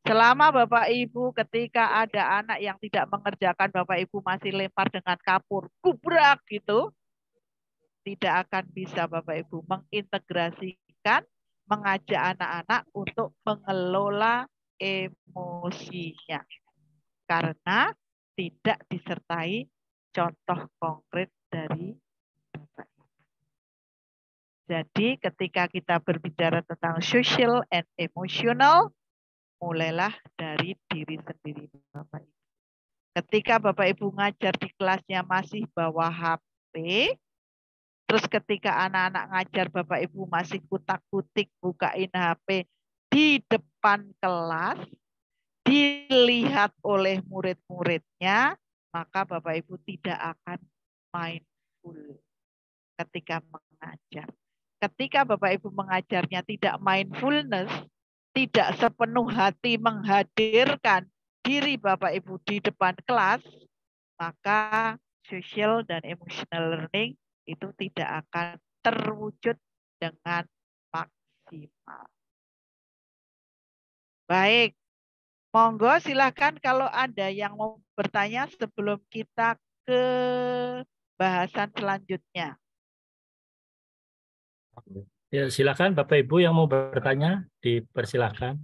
Speaker 2: Selama Bapak Ibu ketika ada anak yang tidak mengerjakan, Bapak Ibu masih lempar dengan kapur, kubrak gitu, tidak akan bisa Bapak Ibu mengintegrasikan, mengajak anak-anak untuk mengelola emosinya. Karena tidak disertai contoh konkret dari Bapak Ibu. Jadi ketika kita berbicara tentang social and emotional, mulailah dari diri sendiri Bapak Ibu. Ketika Bapak Ibu ngajar di kelasnya masih bawa HP, terus ketika anak-anak ngajar Bapak Ibu masih kutak-kutik bukain HP di depan kelas, dilihat oleh murid-muridnya, maka Bapak Ibu tidak akan mindful ketika mengajar. Ketika Bapak Ibu mengajarnya tidak mindfulness, tidak sepenuh hati menghadirkan diri Bapak Ibu di depan kelas, maka social dan emotional learning itu tidak akan terwujud dengan maksimal. Baik, monggo silahkan kalau ada yang mau bertanya sebelum kita ke bahasan selanjutnya.
Speaker 1: Ya, silakan Bapak Ibu yang mau bertanya, dipersilahkan.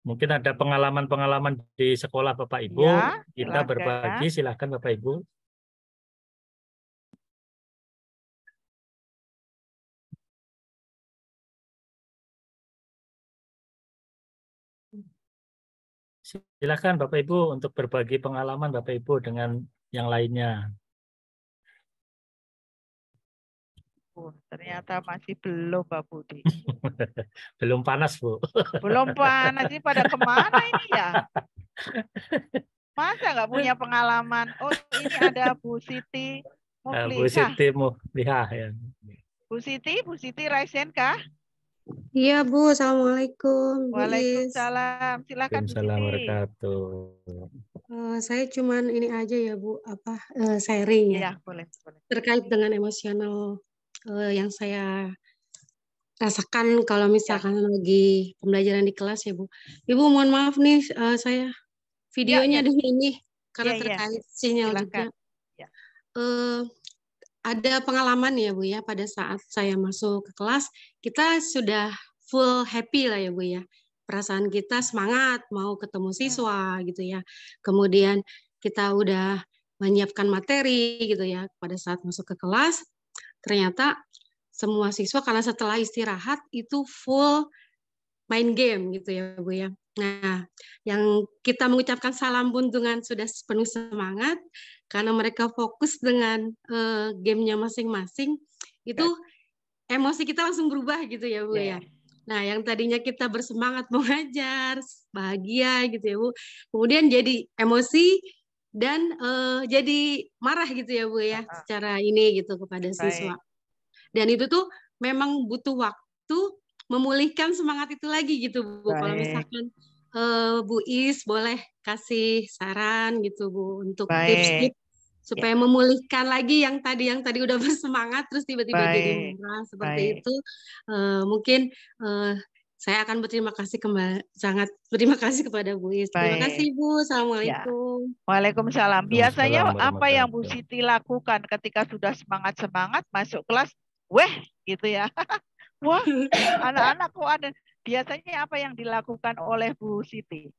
Speaker 1: Mungkin ada pengalaman-pengalaman di sekolah Bapak Ibu,
Speaker 2: Ya,
Speaker 1: kita
Speaker 2: silakan.
Speaker 1: berbagi, silakan Bapak Ibu. Silakan Bapak Ibu untuk berbagi pengalaman Bapak Ibu dengan yang lainnya.
Speaker 2: Ternyata masih belum, Mbak Budi.
Speaker 1: Belum panas, Bu.
Speaker 2: Belum panas, ini pada kemana ini ya? Masa nggak punya pengalaman? Oh, ini ada Bu Siti
Speaker 1: Bu
Speaker 2: Muflihah.
Speaker 1: Siti Muflihah ya.
Speaker 2: Bu Siti Raisen kah?
Speaker 8: Iya Bu, Assalamualaikum. Bu Is.
Speaker 2: Waalaikumsalam. Silakan Bu
Speaker 1: Waalaikumsalam
Speaker 2: Siti.
Speaker 1: warahmatullahi.
Speaker 8: Saya cuman ini aja ya Bu, sharing ya,
Speaker 2: Iya, boleh.
Speaker 8: terkait dengan emosional yang saya rasakan kalau misalkan lagi pembelajaran di kelas ya Bu. Ibu mohon maaf nih, saya videonya di ini karena terkait sinyal juga.
Speaker 2: Ya.
Speaker 8: Ada pengalaman ya Bu ya, pada saat saya masuk ke kelas, kita sudah full happy lah ya Bu ya. Perasaan kita semangat mau ketemu siswa gitu ya. Kemudian kita udah menyiapkan materi gitu ya. Pada saat masuk ke kelas, ternyata semua siswa karena setelah istirahat itu full main game gitu ya Bu ya. Nah, yang kita mengucapkan salam pun dengan sudah penuh semangat karena mereka fokus dengan gamenya masing-masing, itu emosi kita langsung berubah gitu ya Bu ya. Nah, yang tadinya kita bersemangat mengajar, bahagia gitu ya Bu, kemudian jadi emosi dan jadi marah gitu ya Bu ya, secara ini gitu kepada siswa. Dan itu tuh memang butuh waktu memulihkan semangat itu lagi gitu Bu. Kalau misalkan Bu Is boleh kasih saran gitu Bu untuk tips-tips supaya memulihkan lagi yang tadi udah bersemangat terus tiba-tiba jadi marah seperti itu. Mungkin saya akan berterima kasih sangat berterima kasih kepada Bu Is. Terima kasih Bu. Assalamualaikum.
Speaker 2: Ya. Waalaikumsalam. Biasanya apa yang Bu Siti lakukan ketika sudah semangat-semangat masuk kelas? Gitu ya. Wah, anak-anak kok ada. Biasanya apa yang dilakukan oleh Bu Siti?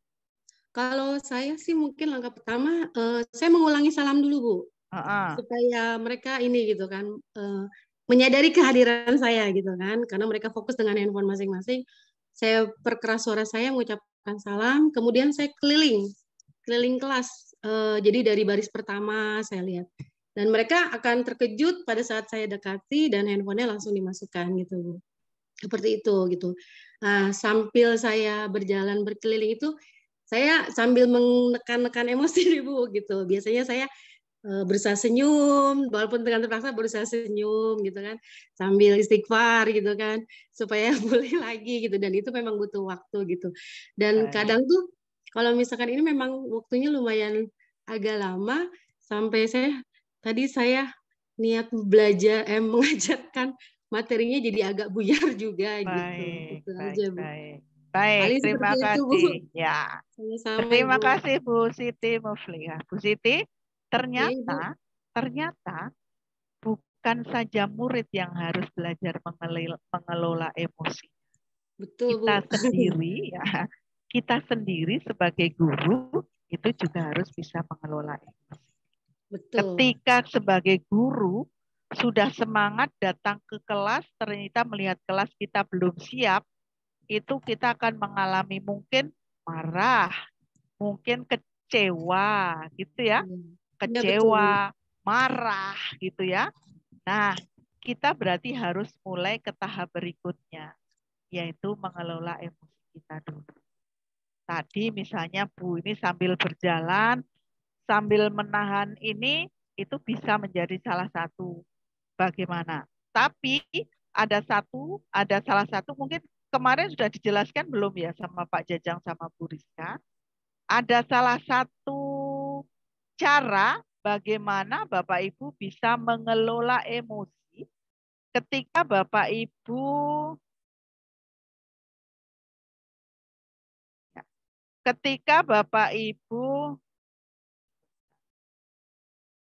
Speaker 8: Kalau saya sih mungkin langkah pertama, saya mengulangi salam dulu Bu, supaya mereka ini gitu kan, menyadari kehadiran saya gitu kan, karena mereka fokus dengan handphone masing-masing. Saya perkeras suara saya mengucapkan salam, kemudian saya keliling kelas, jadi dari baris pertama saya lihat. Dan mereka akan terkejut pada saat saya dekati dan handphonenya langsung dimasukkan gitu Bu. Seperti itu gitu. Nah, sambil saya berjalan berkeliling itu, saya sambil menekan-nekan emosi nih Bu gitu. Biasanya saya berusaha senyum, walaupun dengan terpaksa berusaha senyum gitu kan, sambil istighfar gitu kan, supaya pulih lagi gitu. Dan itu memang butuh waktu gitu. Dan kadang tuh kalau misalkan ini memang waktunya lumayan agak lama, sampai saya niat belajar mengajarkan materinya jadi agak buyar juga gitu.
Speaker 2: Baik,
Speaker 8: Itu
Speaker 2: baik,
Speaker 8: aja, Bu.
Speaker 2: baik. Baik,
Speaker 8: Paling
Speaker 2: terima
Speaker 8: seperti itu, Bu.
Speaker 2: kasih. Ya,
Speaker 8: Sama-sama,
Speaker 2: terima
Speaker 8: Ibu.
Speaker 2: kasih Bu Siti Muflihah. Bu Siti,
Speaker 8: Ya, Ibu.
Speaker 2: ternyata bukan saja murid yang harus belajar mengelola emosi.
Speaker 8: Betul,
Speaker 2: Kita
Speaker 8: Bu.
Speaker 2: sendiri, ya, kita sendiri sebagai guru itu juga harus bisa mengelola emosi.
Speaker 8: Betul.
Speaker 2: Ketika sebagai guru sudah semangat datang ke kelas, ternyata melihat kelas kita belum siap, itu kita akan mengalami mungkin marah, mungkin kecewa, gitu ya. Kecewa, marah, gitu ya. Nah, kita berarti harus mulai ke tahap berikutnya, yaitu mengelola emosi kita dulu. Tadi misalnya Bu ini sambil berjalan, sambil menahan ini, itu bisa menjadi salah satu bagaimana. Tapi ada salah satu mungkin kemarin sudah dijelaskan belum ya sama Pak Jajang sama Bu Rizka. Ada salah satu cara bagaimana Bapak Ibu bisa mengelola emosi ketika Bapak Ibu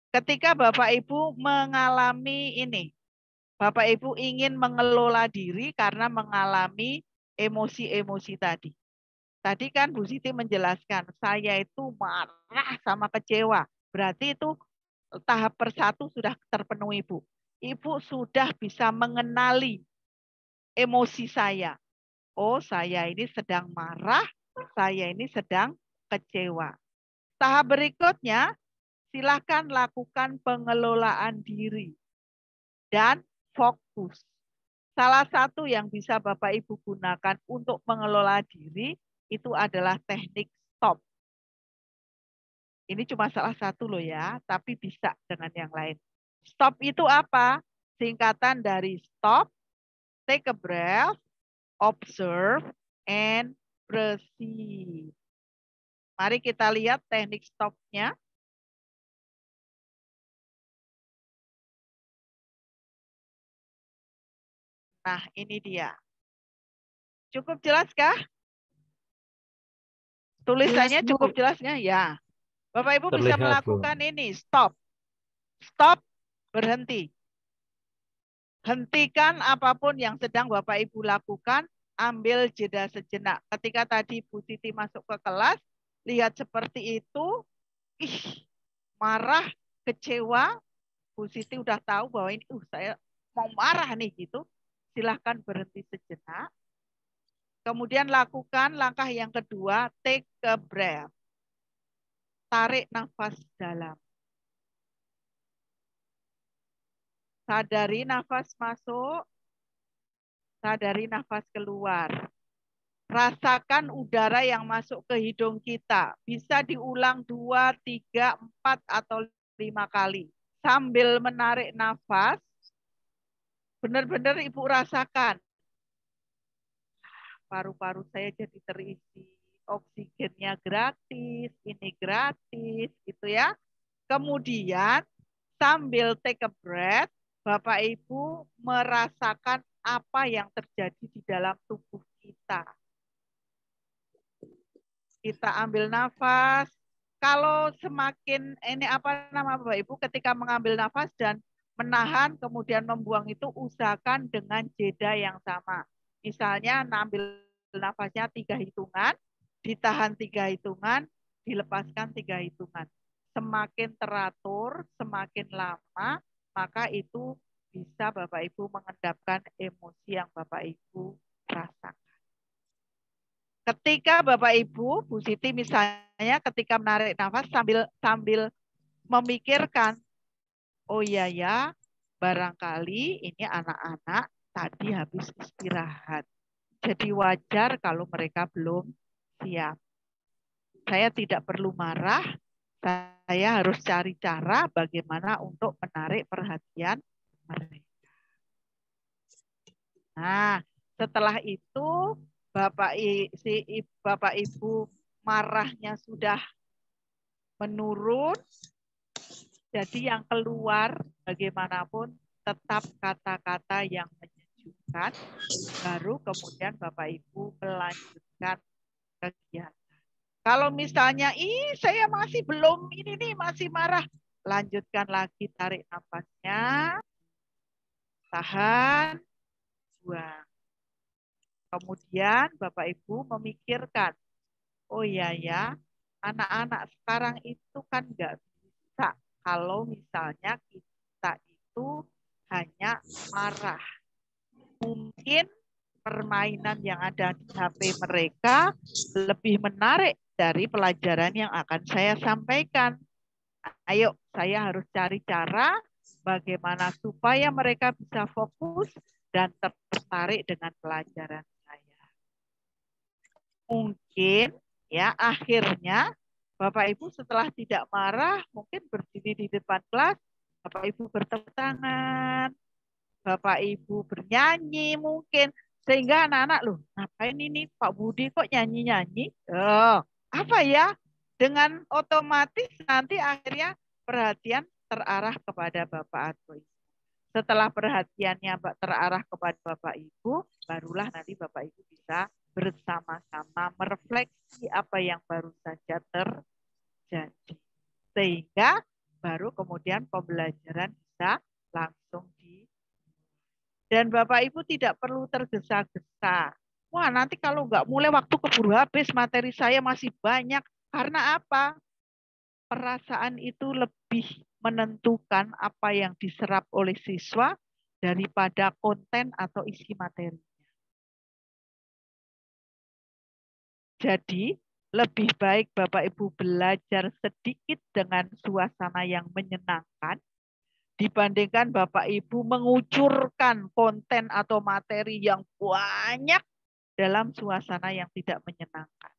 Speaker 2: ketika Bapak Ibu mengalami ini. Bapak Ibu ingin mengelola diri karena mengalami emosi-emosi tadi. Tadi kan Bu Siti menjelaskan, saya itu marah sama kecewa. Berarti itu tahap persatu sudah terpenuhi, Bu. Ibu sudah bisa mengenali emosi saya. Oh, saya ini sedang marah, saya ini sedang kecewa. Tahap berikutnya, silakan lakukan pengelolaan diri dan fokus. Salah satu yang bisa Bapak Ibu gunakan untuk mengelola diri itu adalah teknik stop. Ini cuma salah satu loh ya, tapi bisa dengan yang lain. Stop itu apa? Singkatan dari stop, take a breath, observe, and proceed. Mari kita lihat teknik stopnya. Nah, ini dia. Cukup jelas kah? Tulisannya
Speaker 8: Jelas,
Speaker 2: cukup
Speaker 8: Bu.
Speaker 2: jelasnya? Ya. Bapak Ibu bisa
Speaker 1: Terlihat, Bu.
Speaker 2: melakukan ini. Stop. Stop. Berhenti. Hentikan apapun yang sedang Bapak Ibu lakukan. Ambil jeda sejenak. Ketika tadi Bu Siti masuk ke kelas. Lihat seperti itu. Ih, marah, kecewa. Bu Siti udah tahu bahwa ini saya mau marah nih gitu. Silahkan berhenti sejenak. Kemudian lakukan langkah yang kedua, take a breath. Tarik nafas dalam. Sadari nafas masuk, sadari nafas keluar. Rasakan udara yang masuk ke hidung kita. Bisa diulang 2, 3, 4, atau 5 kali. Sambil menarik nafas, benar-benar Ibu rasakan. Paru-paru saya jadi terisi, oksigennya gratis, ini gratis, gitu ya. Kemudian sambil take a breath, Bapak Ibu merasakan apa yang terjadi di dalam tubuh kita. Kita ambil nafas. Kalau semakin ini apa nama Bapak Ibu ketika mengambil nafas dan menahan kemudian membuang itu usahakan dengan jeda yang sama. Misalnya ambil nafasnya 3 hitungan, ditahan 3 hitungan, dilepaskan 3 hitungan. Semakin teratur, semakin lama, maka itu bisa Bapak Ibu mengendapkan emosi yang Bapak Ibu rasakan. Ketika Bapak Ibu, Bu Siti misalnya ketika menarik nafas sambil memikirkan, oh iya ya, barangkali ini anak-anak tadi habis istirahat. Jadi wajar kalau mereka belum siap. Saya tidak perlu marah, saya harus cari cara bagaimana untuk menarik perhatian mereka. Nah, setelah itu Bapak Ibu marahnya sudah menurun, jadi yang keluar bagaimanapun tetap kata-kata yang menyejukkan, baru kemudian Bapak Ibu melanjutkan kegiatan. Kalau misalnya, saya masih belum ini nih, masih marah, lanjutkan lagi, tarik nafasnya, tahan, buang. Kemudian Bapak Ibu memikirkan, oh iya ya, anak-anak sekarang itu kan nggak bisa kalau misalnya kita itu hanya marah. Mungkin permainan yang ada di HP mereka lebih menarik dari pelajaran yang akan saya sampaikan. Ayo, saya harus cari cara bagaimana supaya mereka bisa fokus dan tertarik dengan pelajaran saya. Mungkin ya akhirnya Bapak Ibu setelah tidak marah, mungkin berdiri di depan kelas, Bapak Ibu bertepuk tangan, Bapak Ibu bernyanyi mungkin, sehingga anak-anak loh, ngapain ini Pak Budi kok nyanyi-nyanyi? Oh, apa ya? Dengan otomatis nanti akhirnya perhatian terarah kepada Bapak atau Ibu. Setelah perhatiannya terarah kepada Bapak Ibu, barulah nanti Bapak Ibu bisa bersama-sama merefleksi apa yang baru saja terjadi. Sehingga baru kemudian pembelajaran bisa langsung dan Bapak Ibu tidak perlu tergesa-gesa. Wah, nanti kalau nggak mulai waktu keburu habis, materi saya masih banyak. Karena apa? Perasaan itu lebih menentukan apa yang diserap oleh siswa daripada konten atau isi materinya. Jadi, lebih baik Bapak Ibu belajar sedikit dengan suasana yang menyenangkan, dibandingkan Bapak Ibu mengucurkan konten atau materi yang banyak dalam suasana yang tidak menyenangkan.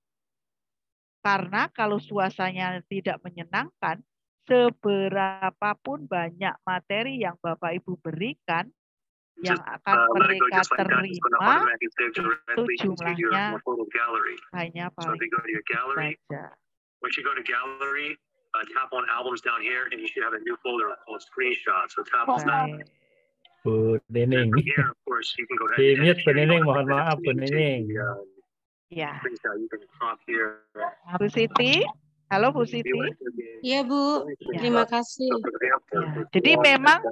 Speaker 2: Karena kalau suasananya tidak menyenangkan, seberapapun banyak materi yang Bapak Ibu berikan, yang akan mereka terima, itu jumlahnya hanya paling saja.
Speaker 9: Tap on albums down here, and you should have a new folder called screenshots. So tap on that.
Speaker 1: Bu Nining.
Speaker 9: Here, of course, you can go ahead.
Speaker 1: Di mute Bu Nining, mohon maaf Bu Nining.
Speaker 2: Ya.
Speaker 9: You can crop here.
Speaker 2: Bu Siti, halo Bu Siti.
Speaker 8: Iya Bu, terima kasih.
Speaker 2: Ya. Jadi memang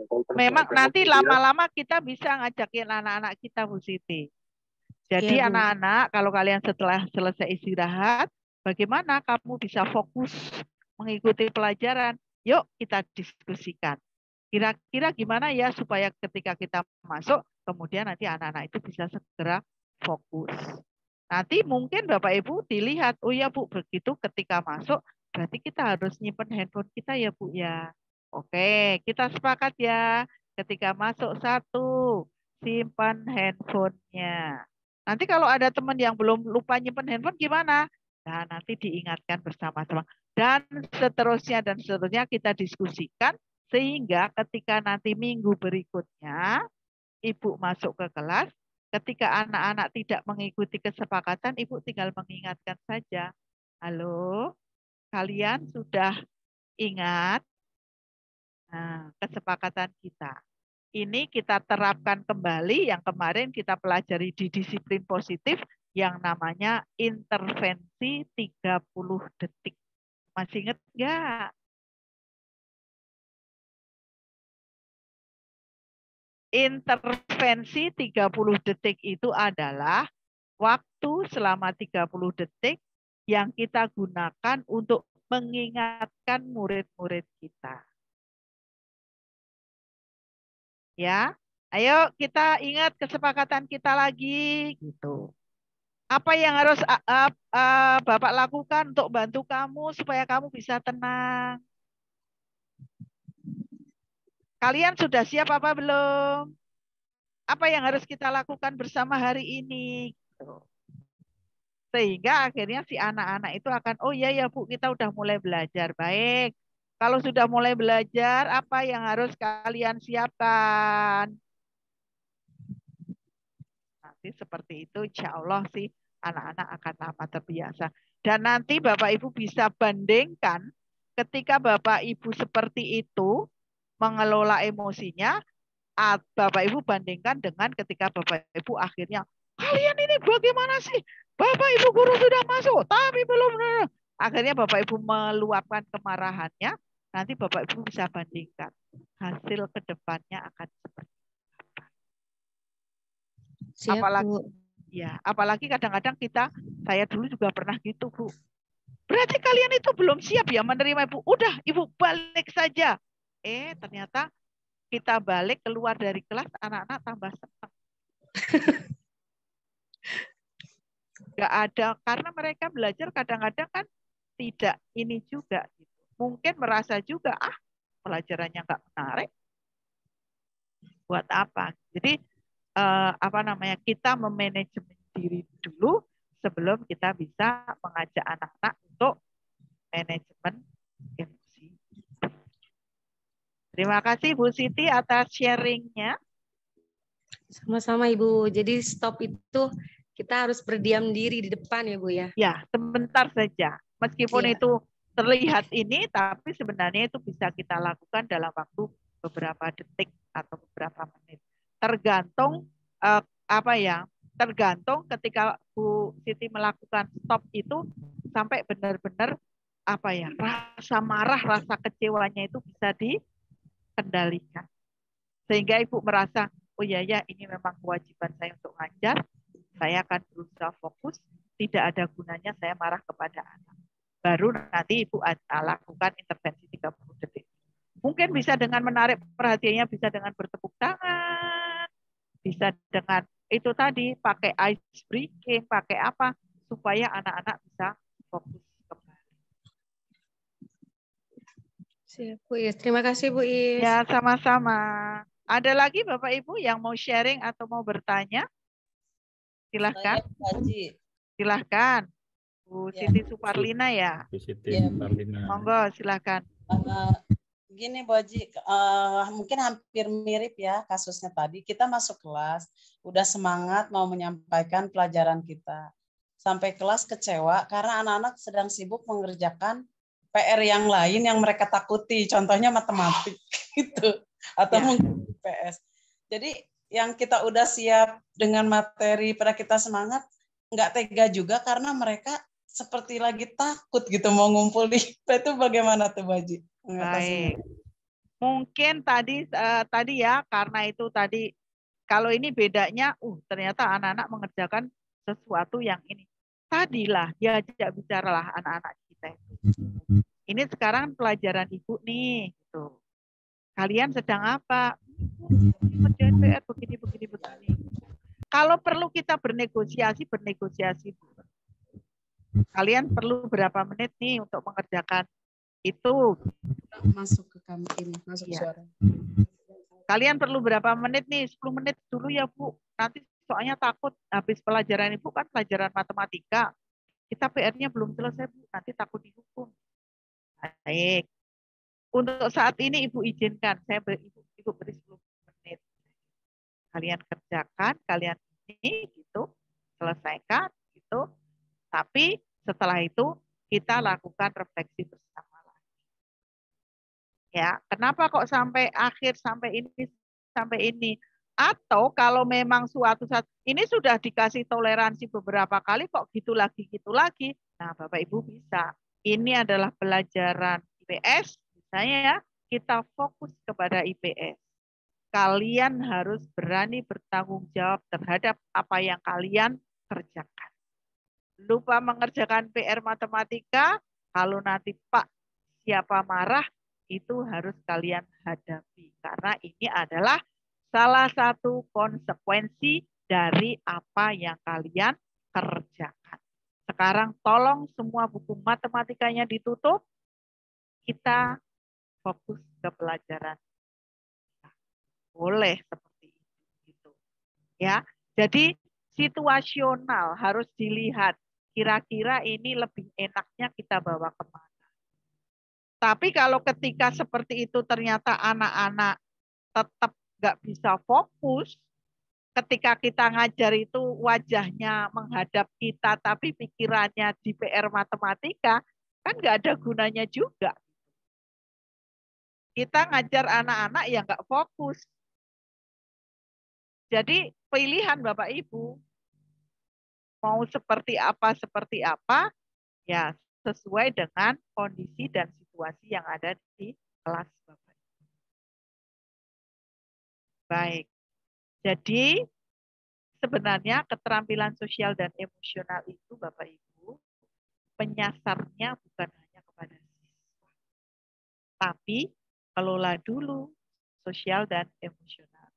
Speaker 2: nanti lama-lama kita bisa ngajakin anak-anak kita Bu Siti. Jadi anak-anak kalau kalian setelah selesai istirahat, bagaimana kamu bisa fokus mengikuti pelajaran? Yuk kita diskusikan. Kira-kira gimana ya supaya ketika kita masuk, kemudian nanti anak-anak itu bisa segera fokus. Nanti mungkin Bapak Ibu dilihat, oh ya Bu, begitu ketika masuk, berarti kita harus nyimpen handphone kita ya Bu ya. Oke, kita sepakat ya. Ketika masuk 1, simpan handphonenya. Nanti kalau ada teman yang belum lupa nyimpen handphone gimana? Nah, nanti diingatkan bersama-sama. Dan seterusnya kita diskusikan sehingga ketika nanti minggu berikutnya Ibu masuk ke kelas, ketika anak-anak tidak mengikuti kesepakatan, Ibu tinggal mengingatkan saja. Halo, kalian sudah ingat kesepakatan kita. Ini kita terapkan kembali yang kemarin kita pelajari di disiplin positif yang namanya intervensi 30 detik. Masih ingat nggak? Intervensi 30 detik itu adalah waktu selama 30 detik yang kita gunakan untuk mengingatkan murid-murid kita. Ya, ayo kita ingat kesepakatan kita lagi gitu. Apa yang harus Bapak lakukan untuk bantu kamu supaya kamu bisa tenang? Kalian sudah siap apa belum? Apa yang harus kita lakukan bersama hari ini? Sehingga akhirnya si anak-anak itu akan, oh iya ya Bu, kita udah mulai belajar. Baik, kalau sudah mulai belajar, apa yang harus kalian siapkan? Nanti seperti itu, insya Allah sih anak-anak akan lama terbiasa. Dan nanti Bapak Ibu bisa bandingkan ketika Bapak Ibu seperti itu, mengelola emosinya, Bapak Ibu bandingkan dengan ketika Bapak Ibu akhirnya, kalian ini bagaimana sih? Bapak Ibu guru sudah masuk, tapi belum. Akhirnya Bapak Ibu meluapkan kemarahannya, nanti Bapak Ibu bisa bandingkan. Hasil kedepannya akan seperti apa.
Speaker 8: Siap,
Speaker 2: apalagi,
Speaker 8: Bu.
Speaker 2: ya, apalagi kadang-kadang saya dulu juga pernah gitu, Bu. Berarti kalian itu belum siap ya menerima Ibu. Udah, Ibu balik saja. Ternyata kita balik keluar dari kelas, anak-anak tambah senang. Nggak ada, karena mereka belajar kadang-kadang kan tidak ini juga. Mungkin merasa juga, pelajarannya nggak menarik. Buat apa? Jadi, kita memanajemen diri dulu sebelum kita bisa mengajak anak-anak untuk manajemen emosi. Terima kasih Bu Siti atas sharingnya.
Speaker 8: Sama-sama Ibu. Jadi stop itu kita harus berdiam diri di depan ya Bu ya.
Speaker 2: Ya, sebentar saja. Meskipun itu terlihat ini, tapi sebenarnya itu bisa kita lakukan dalam waktu beberapa detik atau beberapa menit. Tergantung tergantung ketika Bu Siti melakukan stop itu sampai benar-benar rasa marah, rasa kecewanya itu bisa dikendalikan. Sehingga Ibu merasa, oh ya ini memang kewajiban saya untuk ngajar, saya akan berusaha fokus, tidak ada gunanya saya marah kepada anak. Baru nanti Ibu lakukan intervensi 30 detik. Mungkin bisa dengan menarik perhatiannya, bisa dengan bertepuk tangan, bisa dengan itu tadi, pakai ice breaking, pakai apa, supaya anak-anak bisa fokus kembali.
Speaker 8: Siap, Bu Is. Terima kasih Bu Is.
Speaker 2: Ya, sama-sama. Ada lagi Bapak Ibu yang mau sharing atau mau bertanya? Silahkan. Silahkan. Bu Siti Suparlina ya.
Speaker 1: Bu Siti Suparlina.
Speaker 2: Monggo, silahkan.
Speaker 10: Gini Bu Haji, mungkin hampir mirip ya kasusnya tadi. Kita masuk kelas, udah semangat mau menyampaikan pelajaran kita. Sampai kelas kecewa karena anak-anak sedang sibuk mengerjakan PR yang lain yang mereka takuti. Contohnya matematik gitu. Atau mungkin PS. Jadi yang kita udah siap dengan materi pada kita semangat, nggak tega juga karena mereka seperti lagi takut gitu mau ngumpul di itu bagaimana tuh Bu Haji?
Speaker 2: Baik. Mungkin tadi ya, karena itu tadi kalau ini bedanya ternyata anak-anak mengerjakan sesuatu yang ini. Tadilah diajak bicaralah anak-anak kita itu. Ini sekarang pelajaran Ibu nih gitu. Kalian sedang apa? Ngerjain PR begini. Kalau perlu kita bernegosiasi. Kalian perlu berapa menit nih untuk mengerjakan itu?
Speaker 10: Masuk ke kamar ini, masuk suara.
Speaker 2: Kalian perlu berapa menit nih? 10 menit dulu ya Bu. Nanti soalnya takut habis pelajaran Ibu kan pelajaran matematika. Kita PR-nya belum selesai Bu, nanti takut dihukum. Baik. Untuk saat ini Ibu izinkan, Ibu beri 10 menit. Kalian kerjakan, kalian ini gitu, selesaikan gitu. Tapi setelah itu kita lakukan refleksi bersama. Ya, kenapa kok sampai akhir sampai ini? Atau kalau memang suatu saat ini sudah dikasih toleransi beberapa kali kok gitu lagi. Nah, Bapak Ibu bisa. Ini adalah pelajaran IPS, misalnya ya, kita fokus kepada IPS. Kalian harus berani bertanggung jawab terhadap apa yang kalian kerjakan. Lupa mengerjakan PR matematika, kalau nanti Pak siapa marah, itu harus kalian hadapi. Karena ini adalah salah satu konsekuensi dari apa yang kalian kerjakan. Sekarang tolong semua buku matematikanya ditutup. Kita fokus ke pelajaran. Boleh seperti itu. Ya, jadi situasional harus dilihat. Kira-kira ini lebih enaknya kita bawa kemana. Tapi kalau ketika seperti itu ternyata anak-anak tetap nggak bisa fokus, ketika kita ngajar itu wajahnya menghadap kita, tapi pikirannya di PR matematika, kan nggak ada gunanya juga. kita ngajar anak-anak yang nggak fokus. Jadi pilihan Bapak Ibu mau seperti apa, ya sesuai dengan kondisi dan situasi yang ada di kelas Bapak Ibu. Baik, jadi sebenarnya keterampilan sosial dan emosional itu Bapak Ibu, penyasarnya bukan hanya kepada siswa, tapi kelola dulu sosial dan emosional.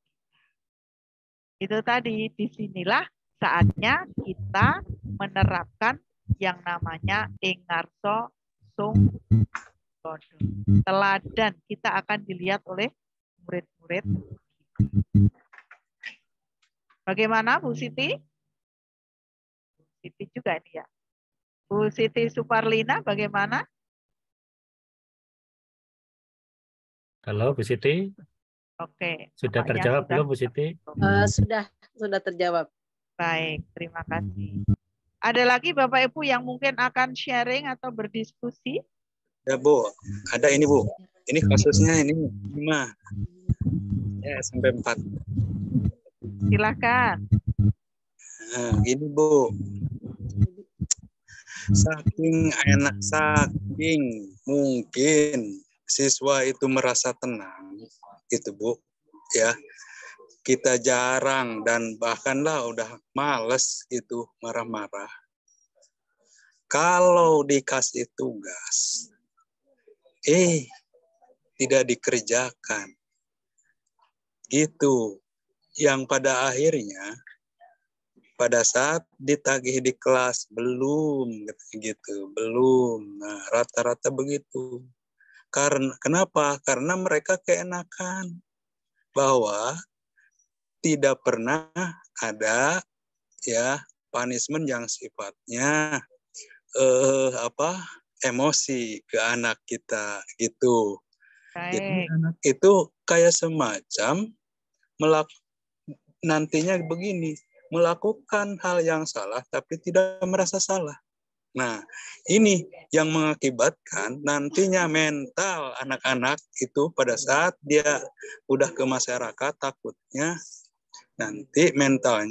Speaker 2: Itu tadi, disinilah saatnya kita menerapkan yang namanya Engarso Sung Godo. Teladan kita akan dilihat oleh murid-murid. Bagaimana Bu Siti? Bu Siti juga ini ya. Bu Siti Suparlina bagaimana?
Speaker 1: Halo Bu Siti.
Speaker 2: Oke.
Speaker 1: Sudah terjawab belum Bu Siti?
Speaker 10: Sudah terjawab.
Speaker 2: Baik, terima kasih. Ada lagi Bapak Ibu yang mungkin akan sharing atau berdiskusi?
Speaker 3: Ya Bu, ada ini Bu. Ini kasusnya ini 5. Ya, sampai 4.
Speaker 2: Silakan.
Speaker 3: Nah, gini Bu. Saking mungkin siswa itu merasa tenang, gitu Bu. Ya, kita jarang dan bahkanlah udah males itu marah-marah. Kalau dikasih tugas, tidak dikerjakan. Gitu. Yang pada akhirnya, pada saat ditagih di kelas, belum. Nah, rata-rata begitu. Kenapa? Karena mereka keenakan bahwa tidak pernah ada ya punishment yang sifatnya emosi ke anak kita gitu. Jadi anak itu kayak semacam nantinya begini, melakukan hal yang salah tapi tidak merasa salah. Nah, ini yang mengakibatkan nantinya mental anak-anak itu pada saat dia udah ke masyarakat, takutnya nanti mental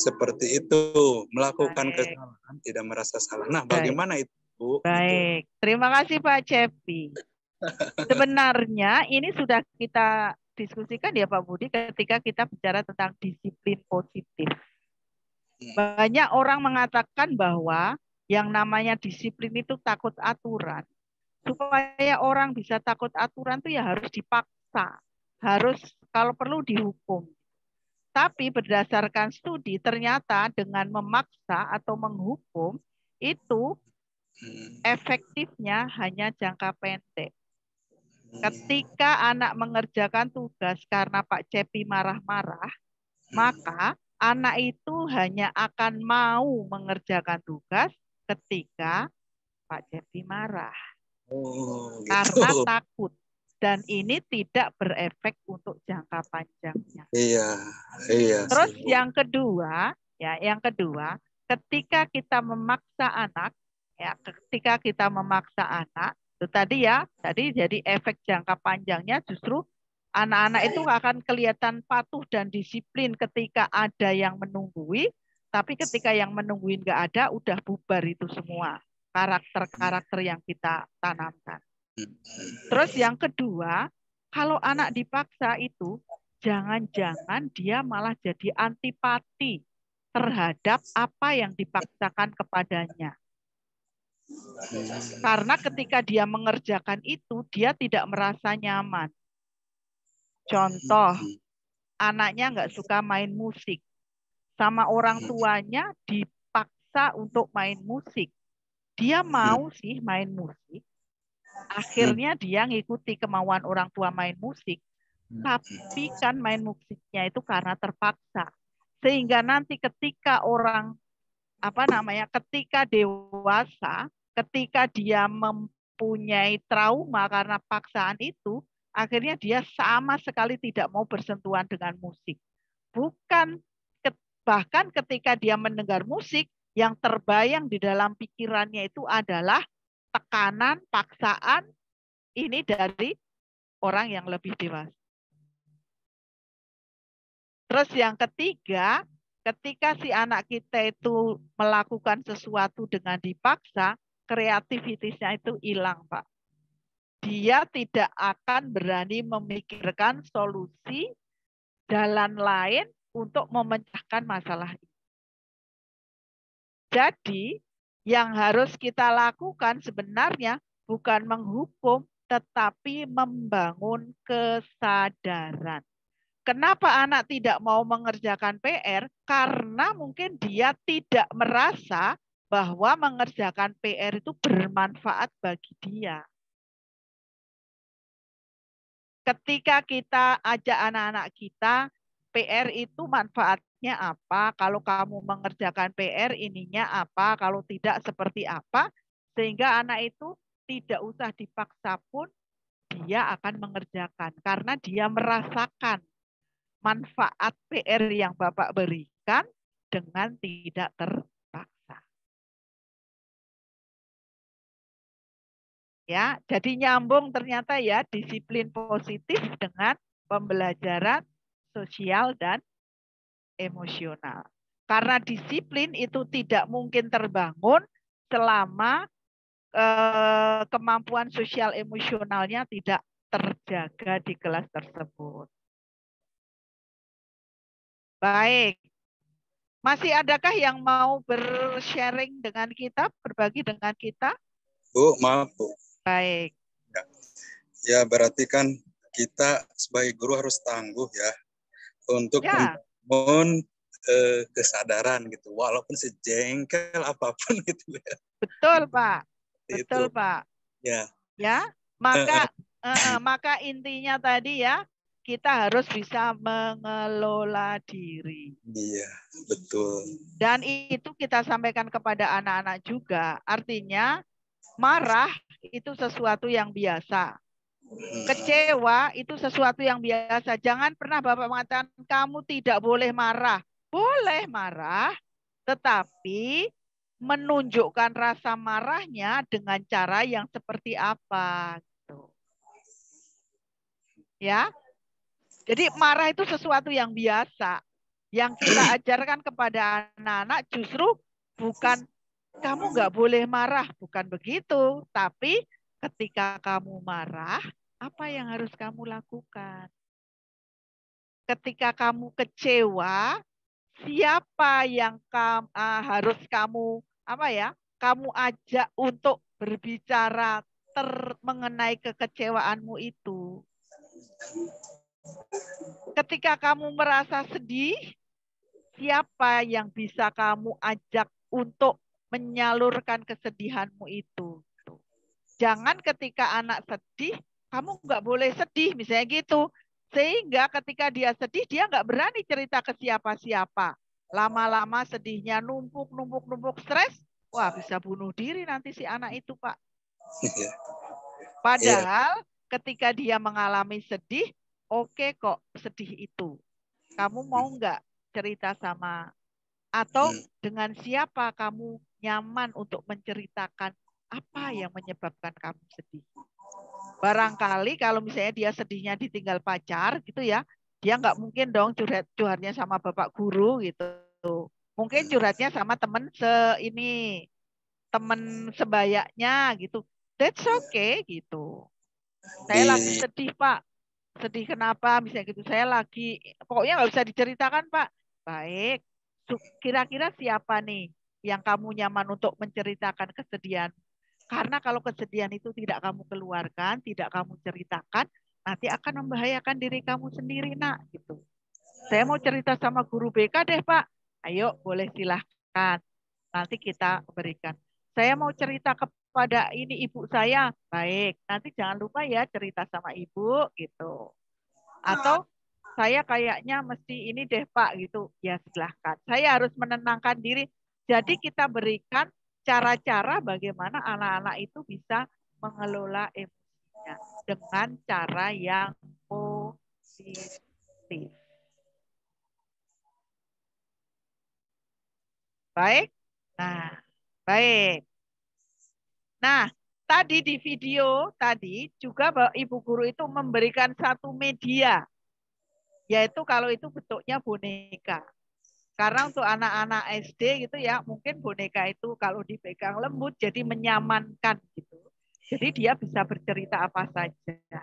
Speaker 3: seperti itu, melakukan kesalahan tidak merasa salah. Nah, bagaimana itu, Bu?
Speaker 2: Baik, terima kasih Pak Cepi. Sebenarnya ini sudah kita diskusikan ya Pak Budi ketika kita bicara tentang disiplin positif. Banyak orang mengatakan bahwa yang namanya disiplin itu takut aturan. Supaya orang bisa takut aturan itu ya harus dipaksa. Harus kalau perlu dihukum. Tapi berdasarkan studi ternyata dengan memaksa atau menghukum itu efektifnya hanya jangka pendek. Ketika anak mengerjakan tugas karena Pak Cepi marah-marah, maka anak itu hanya akan mau mengerjakan tugas ketika Pak Cepi marah. Karena takut. Dan ini tidak berefek untuk jangka panjangnya.
Speaker 3: Iya.
Speaker 2: Terus yang kedua, ketika kita memaksa anak, itu tadi jadi efek jangka panjangnya justru anak-anak itu akan kelihatan patuh dan disiplin ketika ada yang menunggui, tapi ketika yang menungguin nggak ada, udah bubar itu semua karakter-karakter yang kita tanamkan. Terus yang kedua, kalau anak dipaksa itu, jangan-jangan dia malah jadi antipati terhadap apa yang dipaksakan kepadanya. Karena ketika dia mengerjakan itu, dia tidak merasa nyaman. Contoh, anaknya nggak suka main musik. Sama orang tuanya dipaksa untuk main musik. Dia mau sih main musik. Akhirnya dia ngikuti kemauan orang tua main musik. Tapi kan main musiknya itu karena terpaksa. Sehingga nanti ketika ketika dewasa, ketika dia mempunyai trauma karena paksaan itu, akhirnya dia sama sekali tidak mau bersentuhan dengan musik. Bahkan ketika dia mendengar musik, yang terbayang di dalam pikirannya itu adalah tekanan, paksaan, ini dari orang yang lebih dewasa. Terus yang ketiga, ketika si anak kita itu melakukan sesuatu dengan dipaksa, kreativitasnya itu hilang, Pak. Dia tidak akan berani memikirkan solusi jalan lain untuk memecahkan masalah ini. Jadi, yang harus kita lakukan sebenarnya bukan menghukum, tetapi membangun kesadaran. Kenapa anak tidak mau mengerjakan PR? Karena mungkin dia tidak merasa bahwa mengerjakan PR itu bermanfaat bagi dia. Ketika kita ajak anak-anak kita, PR itu manfaatnya apa? Kalau kamu mengerjakan PR, ininya apa? Kalau tidak, seperti apa? Sehingga anak itu tidak usah dipaksa pun, dia akan mengerjakan. Karena dia merasakan manfaat PR yang Bapak berikan dengan tidak terpaksa. Ya, jadi nyambung ternyata ya disiplin positif dengan pembelajaran sosial dan emosional. Karena disiplin itu tidak mungkin terbangun selama kemampuan sosial emosionalnya tidak terjaga di kelas tersebut. Baik. Masih adakah yang mau bersharing dengan kita, berbagi dengan kita?
Speaker 3: Bu, maaf Bu.
Speaker 2: Baik.
Speaker 3: Ya, berarti kan kita sebagai guru harus tangguh ya untuk membangun kesadaran gitu, walaupun sejengkel apapun gitu ya.
Speaker 2: Betul Pak, betul Pak.
Speaker 3: Ya.
Speaker 2: Ya, maka intinya tadi ya, kita harus bisa mengelola diri.
Speaker 3: Iya, betul.
Speaker 2: Dan itu kita sampaikan kepada anak-anak juga. Artinya marah itu sesuatu yang biasa. Kecewa itu sesuatu yang biasa. Jangan pernah Bapak mengatakan kamu tidak boleh marah. Boleh marah, tetapi menunjukkan rasa marahnya dengan cara yang seperti apa. Gitu. Ya, jadi marah itu sesuatu yang biasa. Yang kita ajarkan kepada anak-anak justru bukan kamu nggak boleh marah, bukan begitu. Tapi ketika kamu marah, apa yang harus kamu lakukan? Ketika kamu kecewa, siapa yang harus kamu kamu ajak untuk berbicara mengenai kekecewaanmu itu? Ketika kamu merasa sedih, siapa yang bisa kamu ajak untuk menyalurkan kesedihanmu itu? Jangan ketika anak sedih, kamu nggak boleh sedih, misalnya gitu. Sehingga ketika dia sedih, dia nggak berani cerita ke siapa-siapa. Lama-lama sedihnya numpuk, stres. Wah, bisa bunuh diri nanti si anak itu, Pak. Padahal ketika dia mengalami sedih, oke kok sedih itu. Kamu mau nggak cerita sama? Atau dengan siapa kamu nyaman untuk menceritakan apa yang menyebabkan kamu sedih? Barangkali kalau misalnya dia sedihnya ditinggal pacar gitu ya, dia nggak mungkin dong curhatnya sama bapak guru gitu. Mungkin curhatnya sama temen temen sebayanya gitu. That's okay gitu. Saya lagi sedih Pak. Sedih kenapa? Misalnya gitu. Saya lagi, pokoknya nggak bisa diceritakan Pak. Baik. Kira-kira siapa nih yang kamu nyaman untuk menceritakan kesedihan? Karena kalau kesedihan itu tidak kamu keluarkan, tidak kamu ceritakan, nanti akan membahayakan diri kamu sendiri, nak. Gitu. Saya mau cerita sama guru BK deh, Pak. Ayo, boleh silahkan. Nanti kita berikan. Saya mau cerita kepada ini ibu saya. Baik, nanti jangan lupa ya cerita sama ibu, gitu. Atau saya kayaknya mesti ini deh Pak, gitu. Ya silahkan. Saya harus menenangkan diri. Jadi kita berikan cara-cara bagaimana anak-anak itu bisa mengelola emosinya dengan cara yang positif. Baik? Nah, baik. Nah, tadi di video tadi juga Ibu guru itu memberikan satu media, yaitu kalau itu bentuknya boneka. Karena untuk anak-anak SD gitu ya, mungkin boneka itu kalau dipegang lembut jadi menyamankan gitu. Jadi dia bisa bercerita apa saja.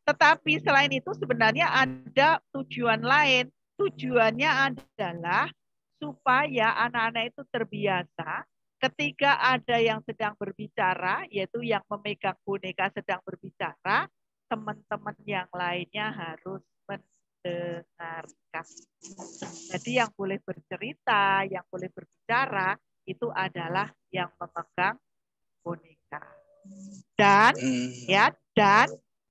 Speaker 2: Tetapi selain itu sebenarnya ada tujuan lain. Tujuannya adalah supaya anak-anak itu terbiasa ketika ada yang sedang berbicara, yaitu yang memegang boneka sedang berbicara, teman-teman yang lainnya harus mendengarkan. Jadi yang boleh bercerita, yang boleh berbicara itu adalah yang memegang boneka. Dan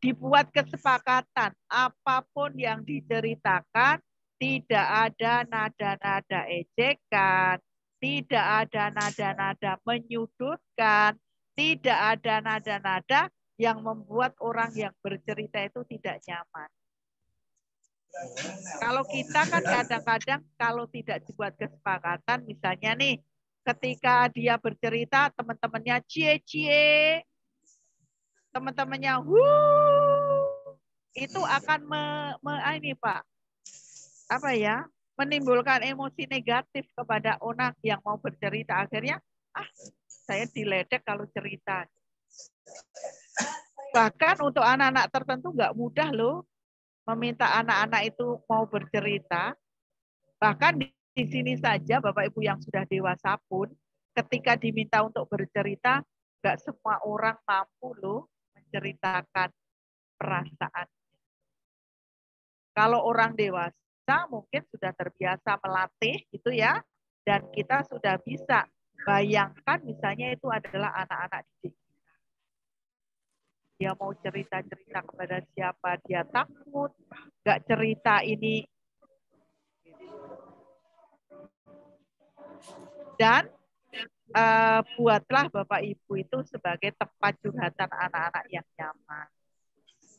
Speaker 2: dibuat kesepakatan apapun yang diceritakan tidak ada nada-nada ejekan, tidak ada nada-nada menyudutkan, tidak ada nada-nada yang membuat orang yang bercerita itu tidak nyaman. Kalau kita kan kadang-kadang kalau tidak dibuat kesepakatan, misalnya nih, ketika dia bercerita, teman-temannya cie-cie, teman-temannya itu akan ini Pak, apa ya, menimbulkan emosi negatif kepada orang yang mau bercerita. Akhirnya, saya diledek kalau cerita. Bahkan untuk anak-anak tertentu nggak mudah loh meminta anak-anak itu mau bercerita. Bahkan di sini saja Bapak Ibu yang sudah dewasa pun ketika diminta untuk bercerita, nggak semua orang mampu loh menceritakan perasaan. Kalau orang dewasa mungkin sudah terbiasa melatih gitu ya, dan kita sudah bisa bayangkan misalnya itu adalah anak-anak didik. Dia mau cerita-cerita kepada siapa, dia takut, nggak cerita ini. Dan buatlah Bapak Ibu itu sebagai tempat curhatan anak-anak yang nyaman.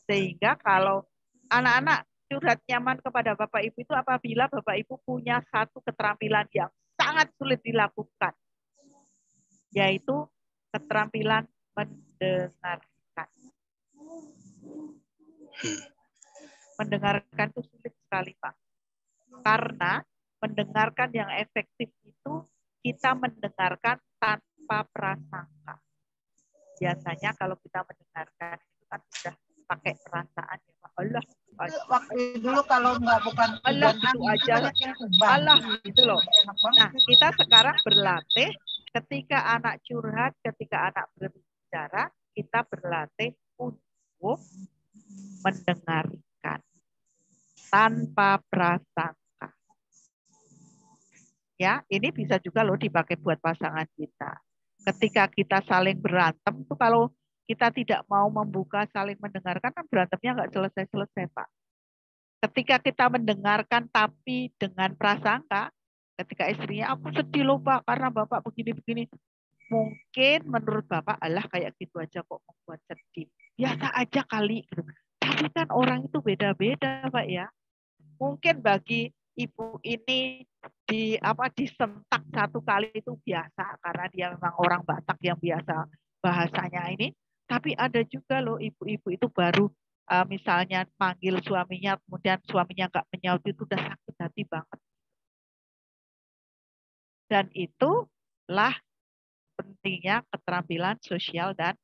Speaker 2: Sehingga kalau anak-anak curhat nyaman kepada Bapak Ibu itu apabila Bapak Ibu punya satu keterampilan yang sangat sulit dilakukan, yaitu keterampilan mendengarkan. Mendengarkan itu sulit sekali, Pak. Karena mendengarkan yang efektif itu kita mendengarkan tanpa prasangka. Biasanya kalau kita mendengarkan itu kan sudah pakai perasaan ya Pak. Allah.
Speaker 11: Waktu dulu kalau nggak bukan
Speaker 2: Allah itu aja. Allah gitu loh. Nah, kita sekarang berlatih ketika anak curhat, ketika anak berbicara, kita berlatih untuk mendengarkan tanpa prasangka. Ya, ini bisa juga loh dipakai buat pasangan kita. Ketika kita saling berantem tuh kalau kita tidak mau membuka saling mendengarkan kan berantemnya nggak selesai-selesai Pak. Ketika kita mendengarkan tapi dengan prasangka, ketika istrinya aku sedih loh Pak karena Bapak begini-begini. Mungkin menurut Bapak alah kayak gitu aja kok membuat sedih. Biasa aja kali. Tapi kan orang itu beda-beda Pak ya. Mungkin bagi ibu ini disentak satu kali itu biasa karena dia memang orang Batak yang biasa bahasanya ini. Tapi ada juga loh ibu-ibu itu baru misalnya panggil suaminya, kemudian suaminya nggak menyaut itu udah sakit hati banget. Dan itulah pentingnya keterampilan sosial dan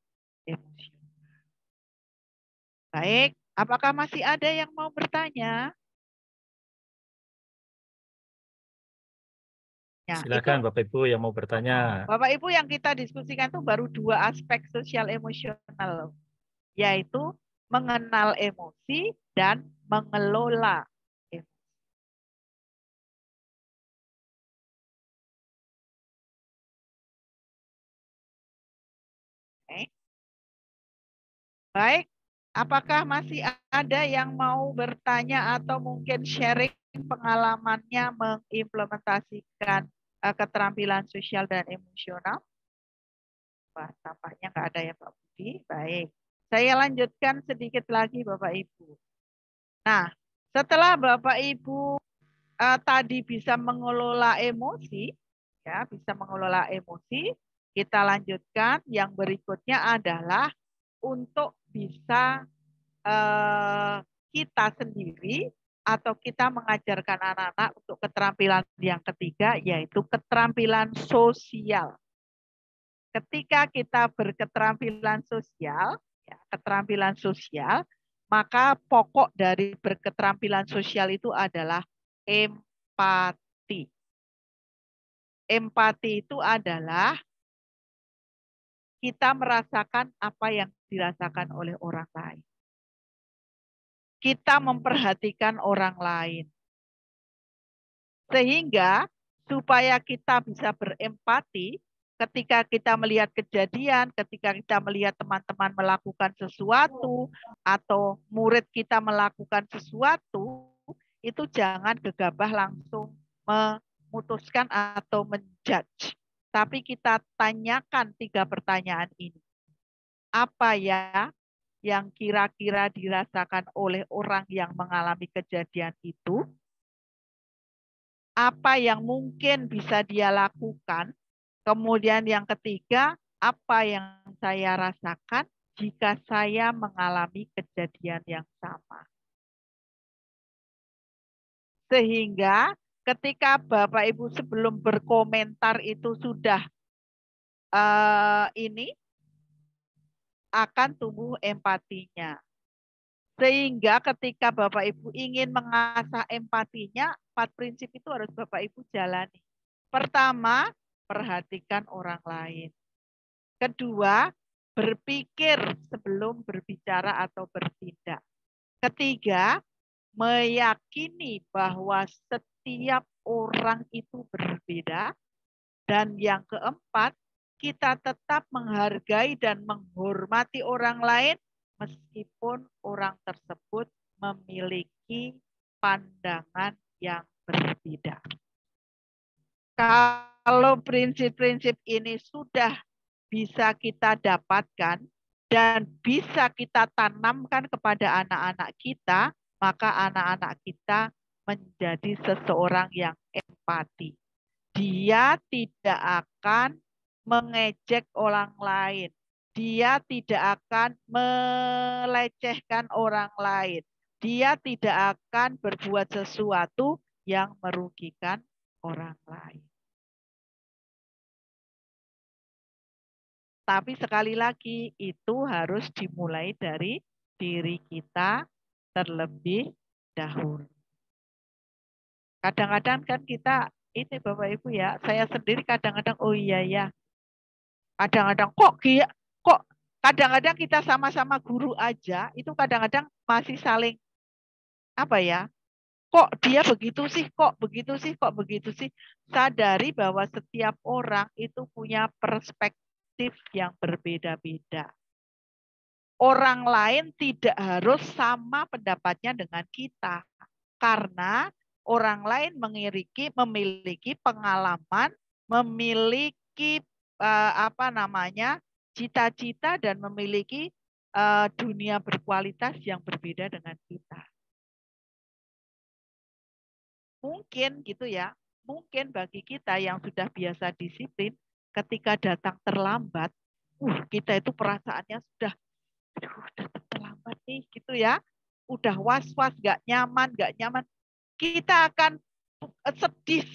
Speaker 2: emosional. Baik, apakah masih ada yang mau bertanya? Ya,
Speaker 1: silakan
Speaker 2: itu,
Speaker 1: Bapak Ibu yang mau bertanya.
Speaker 2: Bapak Ibu yang kita diskusikan itu baru 2 aspek sosial emosional, yaitu mengenal emosi dan mengelola emosi. Okay. Baik, apakah masih ada yang mau bertanya atau mungkin sharing pengalamannya mengimplementasikan keterampilan sosial dan emosional? Wah, tampaknya nggak ada ya Pak Budi. Baik, saya lanjutkan sedikit lagi Bapak Ibu. Nah, setelah Bapak Ibu tadi bisa mengelola emosi, ya bisa mengelola emosi, Kita lanjutkan. Yang berikutnya adalah untuk bisa kita sendiri atau kita mengajarkan anak-anak untuk keterampilan yang ketiga, yaitu keterampilan sosial. Ketika kita berketerampilan sosial, ya, keterampilan sosial, maka pokok dari berketerampilan sosial itu adalah empati. Empati itu adalah kita merasakan apa yang dirasakan oleh orang lain. Kita memperhatikan orang lain. Sehingga supaya kita bisa berempati, ketika kita melihat kejadian, ketika kita melihat teman-teman melakukan sesuatu, atau murid kita melakukan sesuatu, itu jangan gegabah langsung memutuskan atau menjudge. Tapi kita tanyakan 3 pertanyaan ini. Apa ya yang kira-kira dirasakan oleh orang yang mengalami kejadian itu? Apa yang mungkin bisa dia lakukan? Kemudian yang ketiga, apa yang saya rasakan jika saya mengalami kejadian yang sama? Sehingga ketika Bapak Ibu sebelum berkomentar itu sudah ini akan tumbuh empatinya. Sehingga ketika Bapak Ibu ingin mengasah empatinya, 4 prinsip itu harus Bapak Ibu jalani. Pertama, perhatikan orang lain. Kedua, berpikir sebelum berbicara atau bertindak. Ketiga, meyakini bahwa setiap orang itu berbeda. Dan yang keempat, kita tetap menghargai dan menghormati orang lain meskipun orang tersebut memiliki pandangan yang berbeda. Kalau prinsip-prinsip ini sudah bisa kita dapatkan dan bisa kita tanamkan kepada anak-anak kita, maka anak-anak kita menjadi seseorang yang empati. Dia tidak akan mengejek orang lain. Dia tidak akan melecehkan orang lain. Dia tidak akan berbuat sesuatu yang merugikan orang lain. Tapi sekali lagi, itu harus dimulai dari diri kita terlebih dahulu. Kadang-kadang kan kita, ini Bapak Ibu ya, saya sendiri kadang-kadang, oh iya ya, kadang-kadang kok kadang-kadang kita sama-sama guru aja, itu kadang-kadang masih saling, apa ya, kok dia begitu sih, kok begitu sih, kok begitu sih. Sadari bahwa setiap orang itu punya perspektif yang berbeda-beda. Orang lain tidak harus sama pendapatnya dengan kita. Karena orang lain memiliki pengalaman, memiliki cita-cita dan memiliki dunia berkualitas yang berbeda dengan kita. Mungkin gitu ya, mungkin bagi kita yang sudah biasa disiplin, ketika datang terlambat, kita itu perasaannya sudah datang terlambat nih, gitu ya. Udah was-was, nggak nyaman. Kita akan sedih,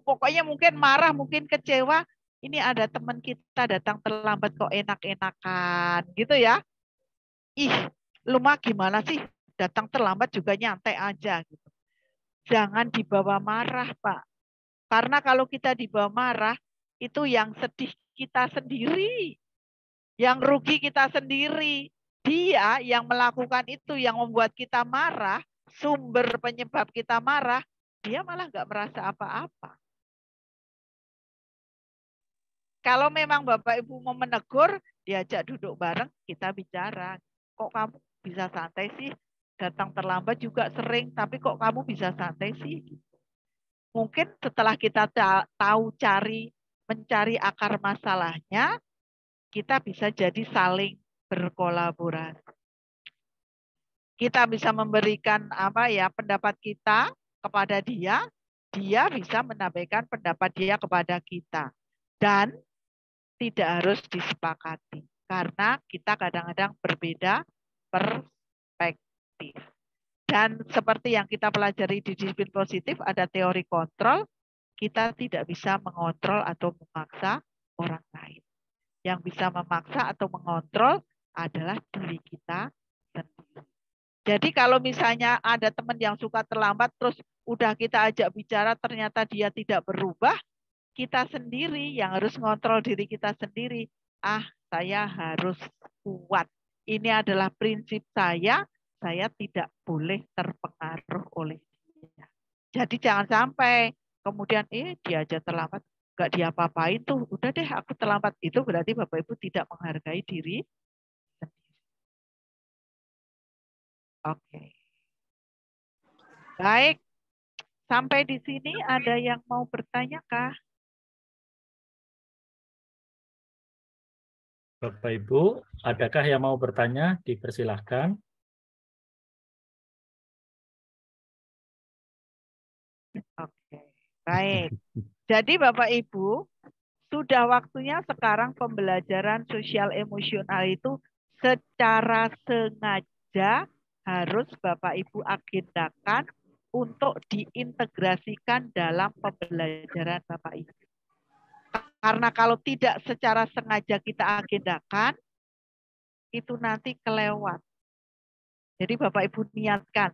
Speaker 2: pokoknya mungkin marah, mungkin kecewa. Ini ada teman kita datang terlambat kok enak-enakan, gitu ya. Ih, lu mah gimana sih? Datang terlambat juga nyantai aja, gitu. Jangan dibawa marah, Pak. Karena kalau kita dibawa marah, itu yang sedih kita sendiri. Yang rugi kita sendiri. Dia yang melakukan itu, yang membuat kita marah, sumber penyebab kita marah, dia malah nggak merasa apa-apa. Kalau memang Bapak Ibu mau menegur, diajak duduk bareng, kita bicara. Kok kamu bisa santai sih? Datang terlambat juga sering, tapi kok kamu bisa santai sih? Mungkin setelah kita tahu mencari akar masalahnya, kita bisa jadi saling berkolaborasi. Kita bisa memberikan pendapat kita kepada dia bisa menyampaikan pendapat dia kepada kita. Dan tidak harus disepakati. Karena kita kadang-kadang berbeda perspektif. Dan seperti yang kita pelajari di disiplin positif, ada teori kontrol, kita tidak bisa mengontrol atau memaksa orang lain. Yang bisa memaksa atau mengontrol adalah diri kita sendiri. Jadi kalau misalnya ada teman yang suka terlambat, terus udah kita ajak bicara, ternyata dia tidak berubah, kita sendiri yang harus mengontrol diri kita sendiri. Saya harus kuat. Ini adalah prinsip saya tidak boleh terpengaruh oleh dia. Jadi jangan sampai kemudian dia aja terlambat, nggak diapa-apain tuh, udah deh aku terlambat. Itu berarti Bapak Ibu tidak menghargai diri sendiri. Oke. Baik, sampai di sini ada yang mau bertanya kah?
Speaker 1: Bapak Ibu, adakah yang mau bertanya? Dipersilahkan.
Speaker 2: Oke, baik. Jadi Bapak Ibu, sudah waktunya sekarang pembelajaran sosial emosional itu secara sengaja harus Bapak Ibu agendakan untuk diintegrasikan dalam pembelajaran Bapak Ibu. Karena kalau tidak secara sengaja kita agendakan, itu nanti kelewat. Jadi Bapak Ibu niatkan,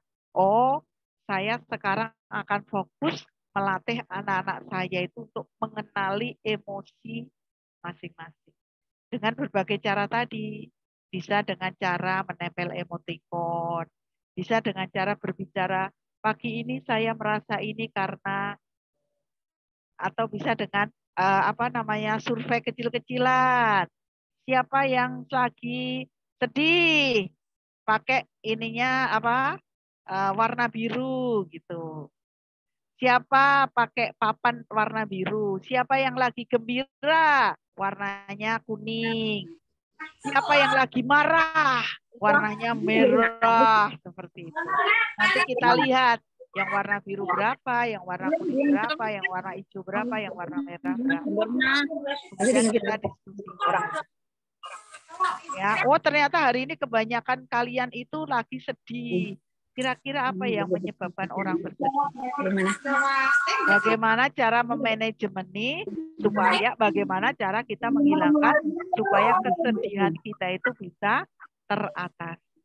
Speaker 2: saya sekarang akan fokus melatih anak-anak saya itu untuk mengenali emosi masing-masing. Dengan berbagai cara tadi. Bisa dengan cara menempel emotikon. Bisa dengan cara berbicara, pagi ini saya merasa ini karena, atau bisa dengan survei kecil-kecilan. Siapa yang lagi sedih? Pakai ininya warna biru gitu. Siapa pakai papan warna biru? Siapa yang lagi gembira? Warnanya kuning. Siapa yang lagi marah? Warnanya merah. Seperti itu. Nanti kita lihat yang warna biru berapa, yang warna kuning berapa, yang warna hijau berapa, yang warna merah berapa. Kemudian kita diskusikan. Ya, ternyata hari ini kebanyakan kalian itu lagi sedih. Kira-kira apa yang menyebabkan orang bersedih? Bagaimana cara memanajemeni supaya bagaimana cara kita menghilangkan supaya kesedihan kita itu bisa teratasi.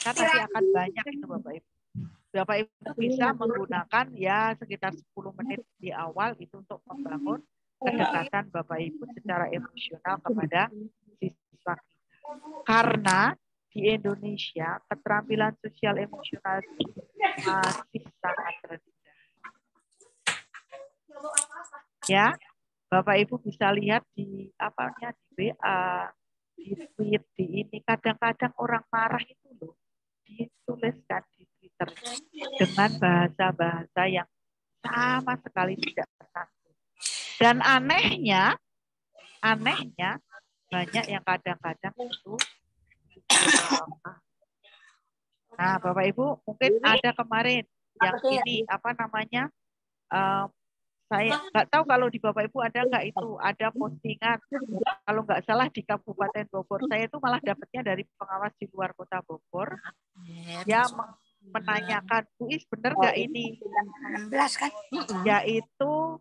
Speaker 2: Kan nanti akan banyak itu Bapak Ibu. Bapak Ibu bisa menggunakan ya sekitar 10 menit di awal itu untuk membangun kedekatan Bapak Ibu secara emosional kepada siswa kita. Karena di Indonesia keterampilan sosial emosional masih sangat rendah. Ya, Bapak Ibu bisa lihat di di WA, di tweet, di ini kadang-kadang orang marah itu loh dituliskan di Twitter dengan bahasa-bahasa yang sama sekali tidak santun. Dan anehnya banyak yang kadang-kadang itu. Nah, Bapak Ibu mungkin ada kemarin yang ini saya nggak tahu kalau di Bapak Ibu ada nggak itu, ada postingan kalau nggak salah di Kabupaten Bogor. Saya itu malah dapatnya dari pengawas di luar kota Bogor. Ya menanyakan, Bu Is benar nggak ini?
Speaker 11: 16 kan?
Speaker 2: Yaitu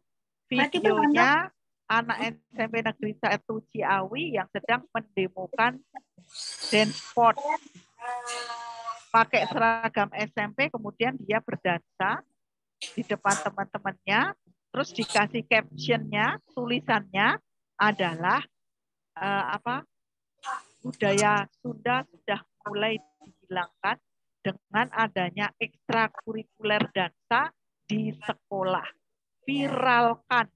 Speaker 2: videonya anak SMP Negeri 1 Ciawi yang sedang mendemokan dance sport. Pakai seragam SMP, kemudian dia berdansa di depan teman-temannya. Terus dikasih captionnya, tulisannya adalah budaya Sunda sudah mulai dihilangkan dengan adanya ekstrakurikuler dansa di sekolah. Viralkan.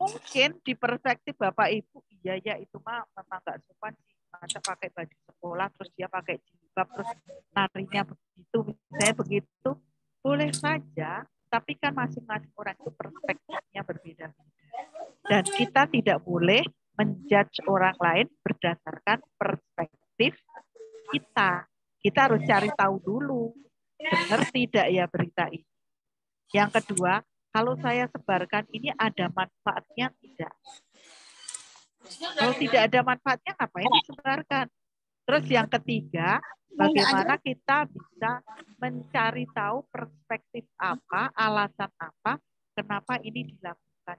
Speaker 2: Mungkin di perspektif Bapak Ibu, iya ya itu mah memang nggak sopan sih. Masa pakai baju sekolah terus dia pakai jilbab terus narinya begitu, misalnya begitu, boleh saja, tapi kan masing-masing orang itu perspektifnya berbeda-beda. Dan kita tidak boleh menjudge orang lain berdasarkan perspektif kita. Kita harus cari tahu dulu benar tidak ya berita ini. Yang kedua, kalau saya sebarkan ini ada manfaatnya tidak? Kalau tidak ada manfaatnya, ngapain disebarkan? Terus yang ketiga, bagaimana kita bisa mencari tahu perspektif apa, alasan apa, kenapa ini dilakukan.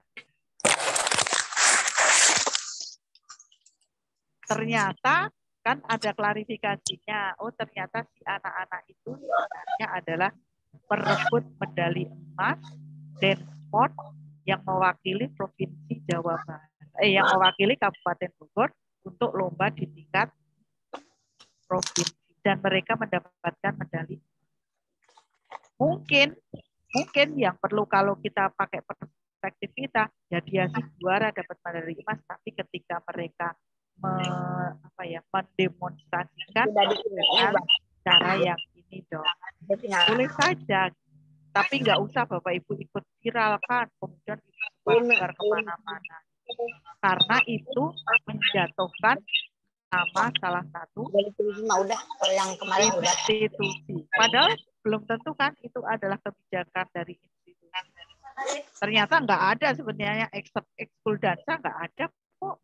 Speaker 2: Ternyata kan ada klarifikasinya. Oh, ternyata si anak-anak itu sebenarnya adalah perebut medali emas Densport yang mewakili Provinsi Jawa Barat, yang mewakili Kabupaten Bogor untuk lomba di tingkat provinsi, dan mereka mendapatkan medali. Mungkin yang perlu kalau kita pakai perspektif kita, ya dia sih juara dapat medali emas, tapi ketika mereka mendemonstrasikan dengan cara yang ini dong, boleh saja, tapi nggak usah Bapak Ibu ikut viralkan kemudian disebar kemana-mana, karena itu menjatuhkan nama salah satu institusi. Padahal belum tentu kan itu adalah kebijakan dari institusi. Ternyata nggak ada sebenarnya ekskul dansa, nggak ada kok.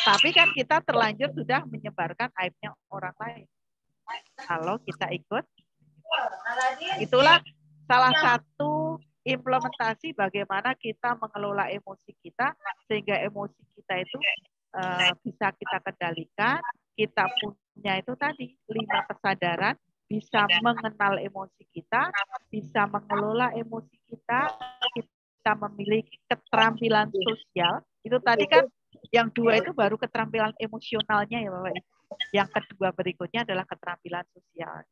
Speaker 2: Tapi kan kita terlanjur sudah menyebarkan aibnya orang lain. Kalau kita ikut, itulah salah satu implementasi bagaimana kita mengelola emosi kita sehingga emosi kita itu bisa kita kendalikan. Kita punya itu tadi 5 kesadaran, bisa mengenal emosi kita, bisa mengelola emosi kita, kita memiliki keterampilan sosial. Itu tadi kan yang 2 itu baru keterampilan emosionalnya ya Bapak Ibu. Yang kedua berikutnya adalah keterampilan sosial.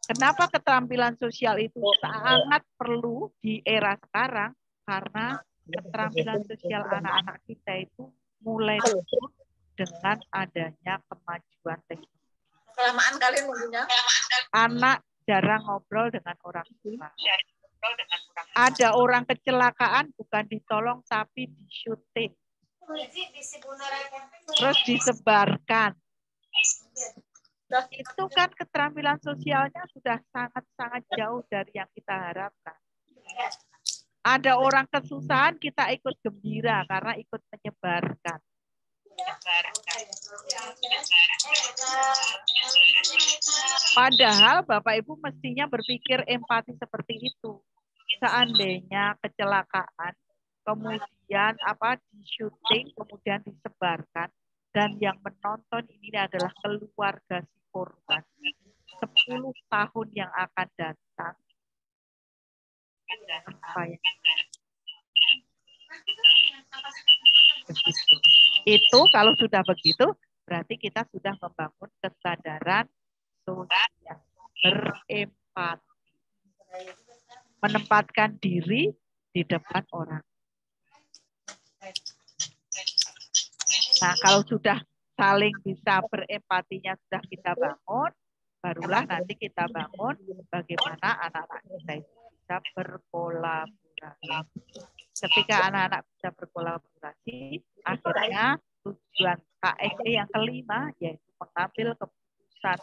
Speaker 2: Kenapa keterampilan sosial itu sangat perlu di era sekarang? Karena keterampilan sosial anak-anak kita itu mulai turun dengan adanya kemajuan teknologi.
Speaker 11: Kelamaan kalian nunggunya.
Speaker 2: Anak jarang ngobrol dengan orang tua. Ada orang kecelakaan bukan ditolong tapi di-syuting. Terus disebarkan. Itu kan keterampilan sosialnya sudah sangat-sangat jauh dari yang kita harapkan. Ada orang kesusahan, kita ikut gembira karena ikut menyebarkan. Padahal Bapak Ibu mestinya berpikir empati seperti itu. Seandainya kecelakaan, kemudian di-syuting, kemudian disebarkan, dan yang menonton ini adalah keluarga si korban. 10 tahun yang akan datang. Itu kalau sudah begitu, berarti kita sudah membangun kesadaran sosial, berempati, menempatkan diri di depan orang. Nah, kalau sudah saling bisa berempatinya sudah kita bangun, barulah nanti kita bangun bagaimana anak-anak kita itu bisa berkolaborasi. Ketika anak-anak bisa berkolaborasi, akhirnya tujuan KSE yang kelima yaitu mengambil keputusan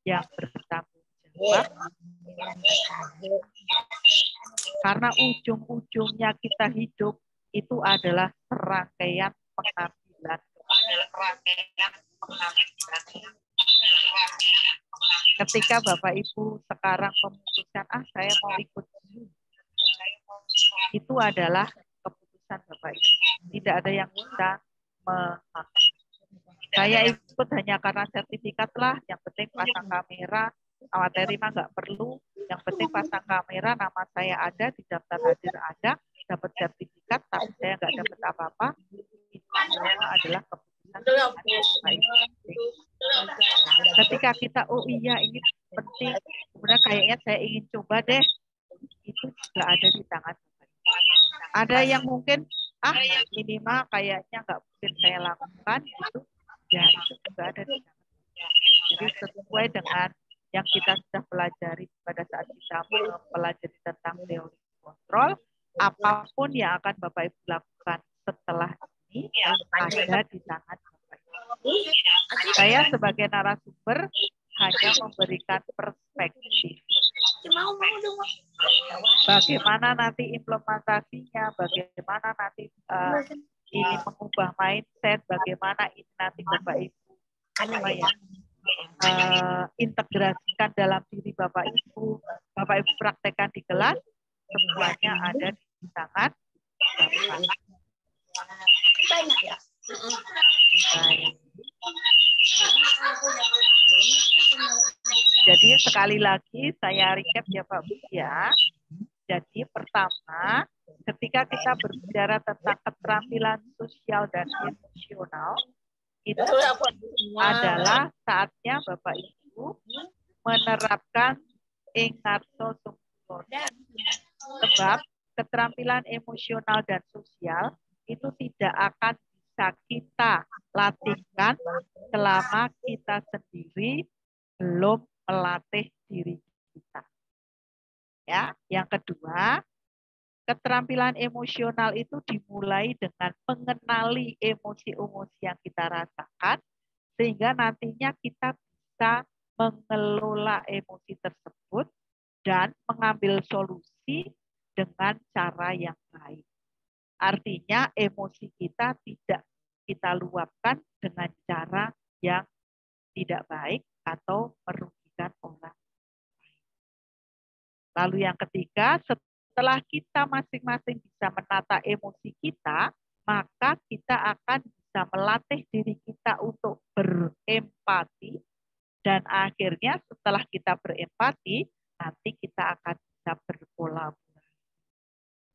Speaker 2: yang bertanggung jawab. Karena ujung-ujungnya kita hidup itu adalah serangkaian pengambilan. Ketika Bapak Ibu sekarang memutuskan, saya mau ikut Zoom, itu adalah keputusan Bapak Ibu. Tidak ada yang bisa memaksa. Saya ikut hanya karena sertifikat lah, yang penting pasang kamera, materi mah nggak perlu, yang penting pasang kamera, nama saya ada, di daftar hadir ada, dapat sertifikat, tapi saya nggak dapat apa-apa. Itu semua adalah keputusan Bapak Ibu. Ketika kita, oh iya ini penting, kemudian kayaknya saya ingin coba deh, itu juga ada di tangan Bapak Ibu. Ada yang mungkin, ini mah kayaknya nggak mungkin saya lakukan, gitu. Ya, itu juga ada di tangan. Jadi sesuai dengan yang kita sudah pelajari pada saat kita mempelajari tentang teori kontrol, apapun yang akan Bapak Ibu lakukan setelah ini ada di tangan Bapak Ibu. Saya sebagai narasumber hanya memberikan perspektif. Bagaimana nanti implementasinya, bagaimana nanti ini mengubah mindset, bagaimana ini nanti Bapak Ibu integrasikan dalam diri Bapak Ibu praktekkan di kelas, semuanya ada di tangan Bapak.
Speaker 11: Banyak ya.
Speaker 2: Jadi sekali lagi saya recap ya Pak Bu ya. Jadi pertama, ketika kita berbicara tentang keterampilan sosial dan emosional, itu adalah saatnya Bapak Ibu menerapkan ingatso sumbono. Sebab keterampilan emosional dan sosial itu tidak akan bisa kita latihkan selama kita sendiri belum melatih diri kita. Ya, yang kedua, keterampilan emosional itu dimulai dengan mengenali emosi-emosi yang kita rasakan, sehingga nantinya kita bisa mengelola emosi tersebut dan mengambil solusi dengan cara yang baik. Artinya emosi kita tidak kita luapkan dengan cara yang tidak baik atau merugikan orang. Lalu yang ketiga, setelah kita masing-masing bisa menata emosi kita, maka kita akan bisa melatih diri kita untuk berempati, dan akhirnya setelah kita berempati, nanti kita akan bisa berkolaborasi.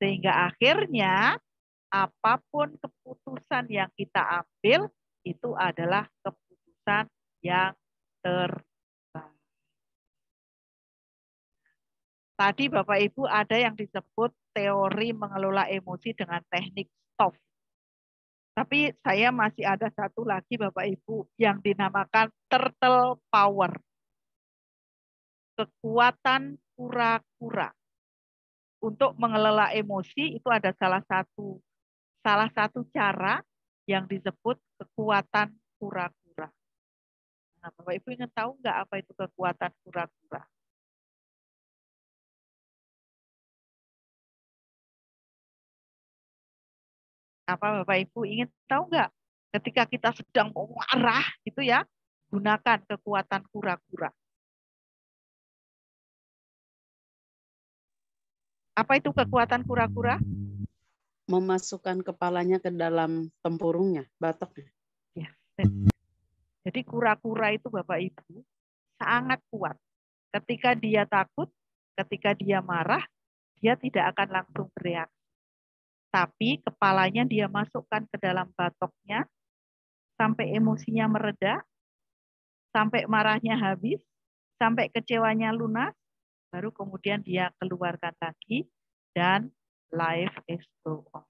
Speaker 2: Sehingga akhirnya apapun keputusan yang kita ambil, itu adalah keputusan yang terbaik. Tadi Bapak Ibu ada yang disebut teori mengelola emosi dengan teknik STOF. Tapi saya masih ada satu lagi Bapak Ibu yang dinamakan turtle power. Kekuatan kura-kura. Untuk mengelola emosi itu ada salah satu cara yang disebut kekuatan kura-kura. Nah, Bapak Ibu ingin tahu nggak apa itu kekuatan kura-kura? Apa Bapak Ibu ingin tahu nggak? Ketika kita sedang mau marah, gitu ya, gunakan kekuatan kura-kura. Apa itu kekuatan kura-kura?
Speaker 10: Memasukkan kepalanya ke dalam tempurungnya, batoknya.
Speaker 2: Ya. Jadi kura-kura itu Bapak Ibu sangat kuat. Ketika dia takut, ketika dia marah, dia tidak akan langsung bereaksi. Tapi kepalanya dia masukkan ke dalam batoknya, sampai emosinya mereda, sampai marahnya habis, sampai kecewanya lunas, baru kemudian dia keluarkan lagi, dan life is go on.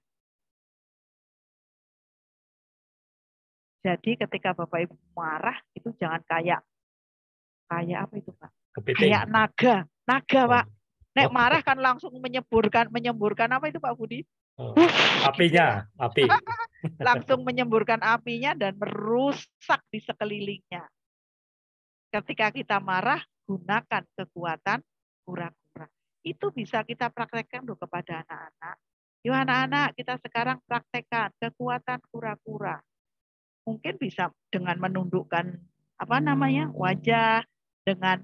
Speaker 2: Jadi ketika Bapak Ibu marah, itu jangan kayak apa itu Pak?
Speaker 1: Kepiting.
Speaker 2: Kayak naga Pak. Nek marah kan langsung menyemburkan apa itu Pak Budi?
Speaker 1: Apinya, api.
Speaker 2: Langsung menyemburkan apinya dan merusak di sekelilingnya. Ketika kita marah, gunakan kekuatan kura-kura. Itu bisa kita praktekkan loh kepada anak-anak. Yuk anak-anak, kita sekarang praktekkan kekuatan kura-kura. Mungkin bisa dengan menundukkan wajah, dengan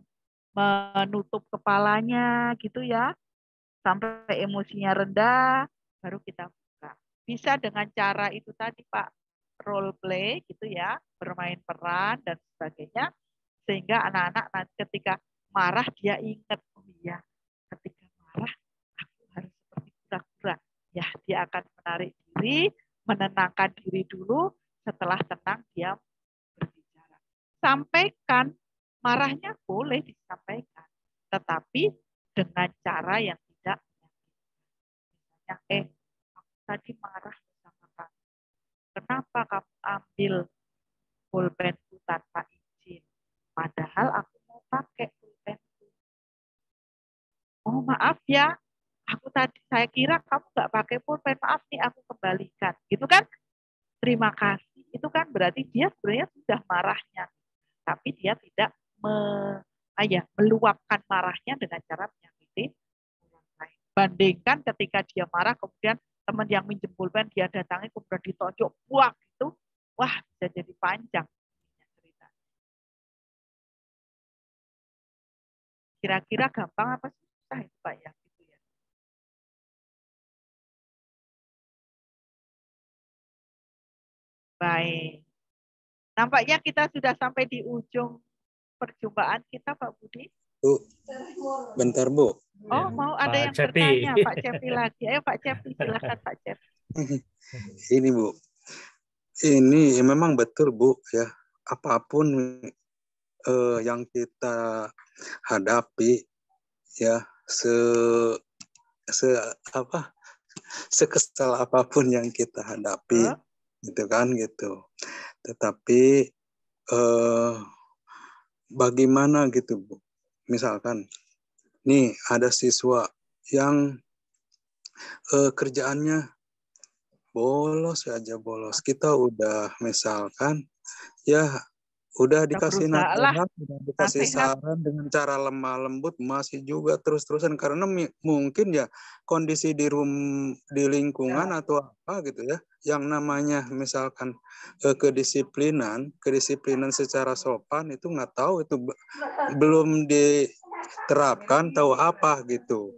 Speaker 2: menutup kepalanya gitu ya, sampai emosinya rendah, baru kita buka. Bisa dengan cara itu tadi Pak, role play gitu ya, bermain peran dan sebagainya, sehingga anak-anak nanti ketika marah dia ingat, oh iya, ketika marah aku harus seperti kura-kura. Ya, dia akan menarik diri, menenangkan diri dulu, setelah tenang dia berbicara. Sampaikan, marahnya boleh disampaikan, tetapi dengan cara yang tidak menyakitkan. Aku tadi marah sama kamu. Kenapa kamu ambil pulpenku tanpa izin? Padahal aku mau pakai pulpenku. Oh maaf ya, saya kira kamu nggak pakai pulpen, maaf nih aku kembalikan. Gitu kan? Terima kasih. Itu kan berarti dia sebenarnya sudah marahnya, tapi dia tidak meluapkan marahnya dengan cara menyakiti orang lain. Bandingkan ketika dia marah, kemudian teman yang minjem pulpen dia datangi, kemudian ditonjok, buang itu, wah bisa jadi panjang cerita. Kira-kira gampang apa susah itu Pak ya? Gitu ya. Baik. Nampaknya kita sudah sampai di ujung perjumpaan kita Pak Budi.
Speaker 3: Bu, bentar Bu.
Speaker 2: Oh, mau ada
Speaker 1: Pak
Speaker 2: yang
Speaker 1: Cepi.
Speaker 2: bertanya Pak Cepi lagi. Ayo Pak Cepi, silakan Pak Cepi.
Speaker 3: Ini Bu, ini memang betul Bu ya. Apapun yang kita hadapi ya, sekesal apapun yang kita hadapi, gitu kan gitu. Tetapi bagaimana gitu Bu? Misalkan, nih ada siswa yang kerjaannya bolos aja bolos. Kita udah misalkan ya udah dikasih nasihat, udah dikasih saran dengan cara lemah lembut, masih juga terus-terusan karena mungkin ya kondisi di lingkungan atau apa gitu ya, yang namanya misalkan kedisiplinan secara sopan itu nggak tahu, itu belum diterapkan, tahu apa gitu.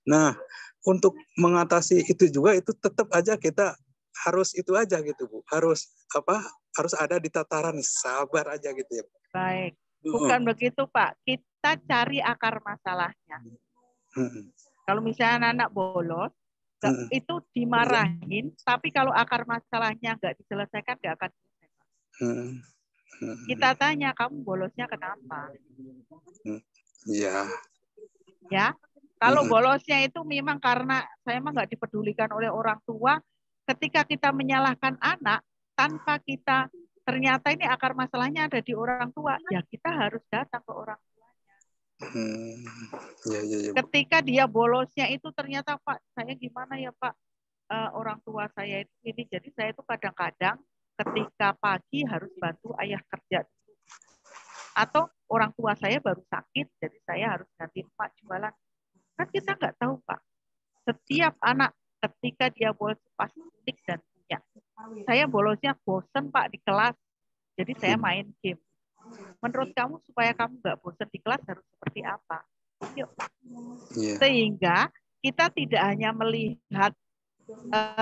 Speaker 3: Nah, untuk mengatasi itu juga, itu tetap aja kita harus itu aja gitu Bu, harus ada di tataran sabar aja gitu ya.
Speaker 2: Baik, bukan begitu Pak, kita cari akar masalahnya. Kalau misalnya anak bolos, itu dimarahin, tapi kalau akar masalahnya nggak diselesaikan, nggak akan selesai. Kita tanya, kamu bolosnya kenapa?
Speaker 3: Iya.
Speaker 2: Ya, kalau bolosnya itu memang karena saya emang nggak dipedulikan oleh orang tua, ketika kita menyalahkan anak, tanpa kita ternyata ini akar masalahnya ada di orang tua, ya kita harus datang ke orang tuanya. Ketika dia bolosnya itu ternyata Pak, saya gimana ya Pak, orang tua saya itu ini, jadi saya itu kadang-kadang ketika pagi harus bantu ayah kerja. Atau orang tua saya baru sakit, jadi saya harus gantiin Pak jualan. Kan kita nggak tahu Pak, setiap anak ketika dia bolos pasti unik dan punya. Saya bolosnya bosen Pak di kelas, jadi saya main game. Menurut kamu supaya kamu nggak bosen di kelas harus seperti apa? Yuk. Sehingga kita tidak hanya melihat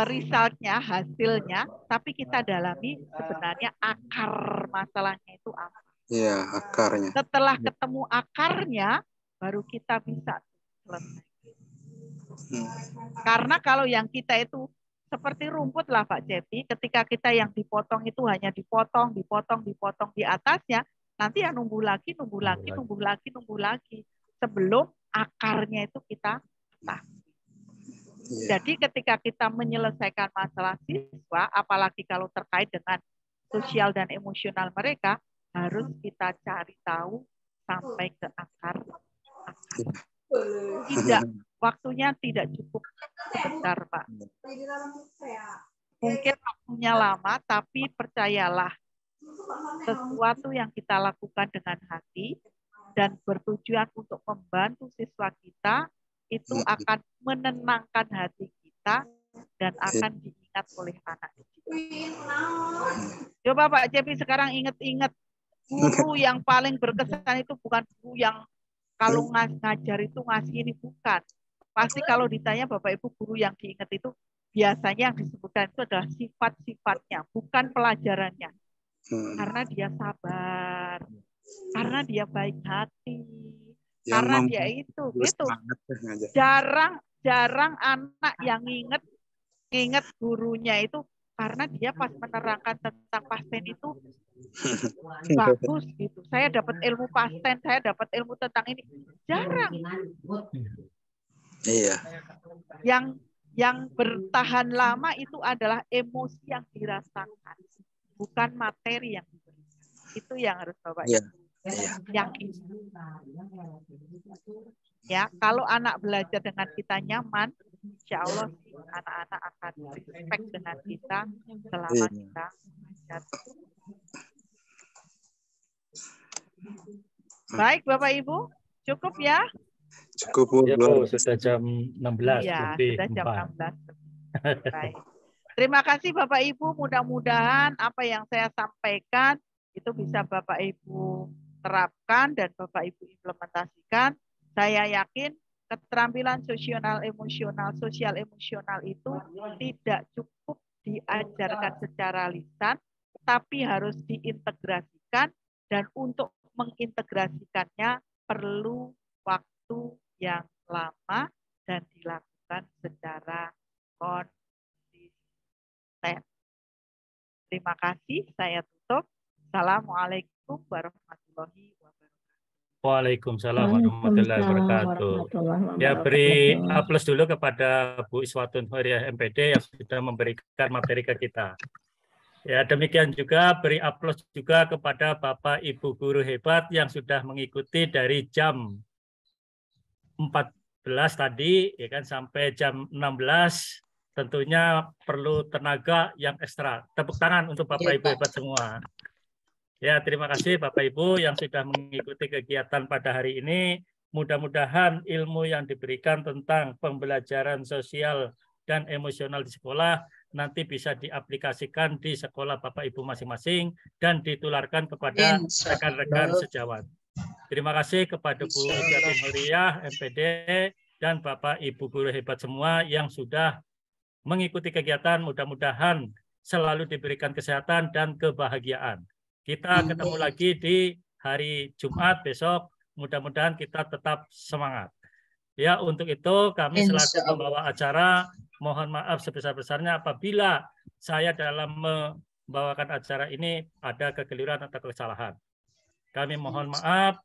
Speaker 2: resultnya, hasilnya, tapi kita dalami sebenarnya akar masalahnya itu apa.
Speaker 3: Iya, akarnya.
Speaker 2: Setelah ketemu akarnya, baru kita bisa selesai. Karena kalau yang kita itu seperti rumput lah Pak Cepi, ketika kita yang dipotong itu hanya dipotong di atasnya, nanti ya numbuh lagi, sebelum akarnya itu kita atasi. Jadi ketika kita menyelesaikan masalah siswa, apalagi kalau terkait dengan sosial dan emosional mereka, harus kita cari tahu sampai ke akar. Tidak, waktunya tidak cukup sebentar, Pak. Mungkin waktunya lama, tapi percayalah, sesuatu yang kita lakukan dengan hati dan bertujuan untuk membantu siswa kita, itu akan menenangkan hati kita dan akan diingat oleh anak kita. Coba Pak Cepi sekarang ingat-ingat, guru yang paling berkesan itu bukan guru yang kalau ngajar itu ngasih ini, bukan. Pasti kalau ditanya Bapak Ibu, guru yang diingat itu biasanya yang disebutkan itu adalah sifat-sifatnya, bukan pelajarannya. Karena dia sabar, karena dia baik hati, karena dia itu gitu. Jarang anak yang inget gurunya itu karena dia pas menerangkan tentang pasten itu bagus gitu. Saya dapat ilmu pasten, saya dapat ilmu tentang ini. Jarang.
Speaker 3: Iya.
Speaker 2: Yang bertahan lama itu adalah emosi yang dirasakan, bukan materi yang diberikan. Itu yang harus Bapak yakin. Ya, kalau anak belajar dengan kita nyaman, insya Allah anak-anak akan respect dengan kita selama kita belajar. Baik Bapak Ibu, cukup ya?
Speaker 3: Cukup Bu.
Speaker 1: Ya Bu, sudah jam 16
Speaker 2: Iya,
Speaker 1: lebih
Speaker 2: sudah jam
Speaker 1: 4.
Speaker 2: 16. Baik. Terima kasih Bapak Ibu, mudah-mudahan apa yang saya sampaikan itu bisa Bapak Ibu terapkan dan Bapak Ibu implementasikan. Saya yakin keterampilan sosial emosional itu tidak cukup diajarkan secara lisan, tapi harus diintegrasikan, dan untuk mengintegrasikannya perlu waktu yang lama dan dilakukan secara konsisten. Terima kasih, saya tutup. Assalamualaikum warahmatullahi wabarakatuh.
Speaker 1: Waalaikumsalam warahmatullahi wabarakatuh. Ya, beri aplaus dulu kepada Bu Iswatun Horiah MPD yang sudah memberikan materi ke kita. Ya, demikian juga beri aplaus juga kepada Bapak Ibu guru hebat yang sudah mengikuti dari jam 14 tadi ya kan sampai jam 16. Tentunya perlu tenaga yang ekstra. Tepuk tangan untuk Bapak Ibu hebat semua. Ya, terima kasih Bapak Ibu yang sudah mengikuti kegiatan pada hari ini. Mudah-mudahan ilmu yang diberikan tentang pembelajaran sosial dan emosional di sekolah nanti bisa diaplikasikan di sekolah Bapak Ibu masing-masing dan ditularkan kepada rekan-rekan sejawat. Terima kasih kepada Bu Iswatun Horiah MPD dan Bapak Ibu guru hebat semua yang sudah mengikuti kegiatan. Mudah-mudahan selalu diberikan kesehatan dan kebahagiaan. Kita ketemu lagi di hari Jumat besok. Mudah-mudahan kita tetap semangat. Ya, untuk itu kami selaku pembawa acara mohon maaf sebesar-besarnya apabila saya dalam membawakan acara ini ada kekeliruan atau kesalahan. Kami mohon maaf.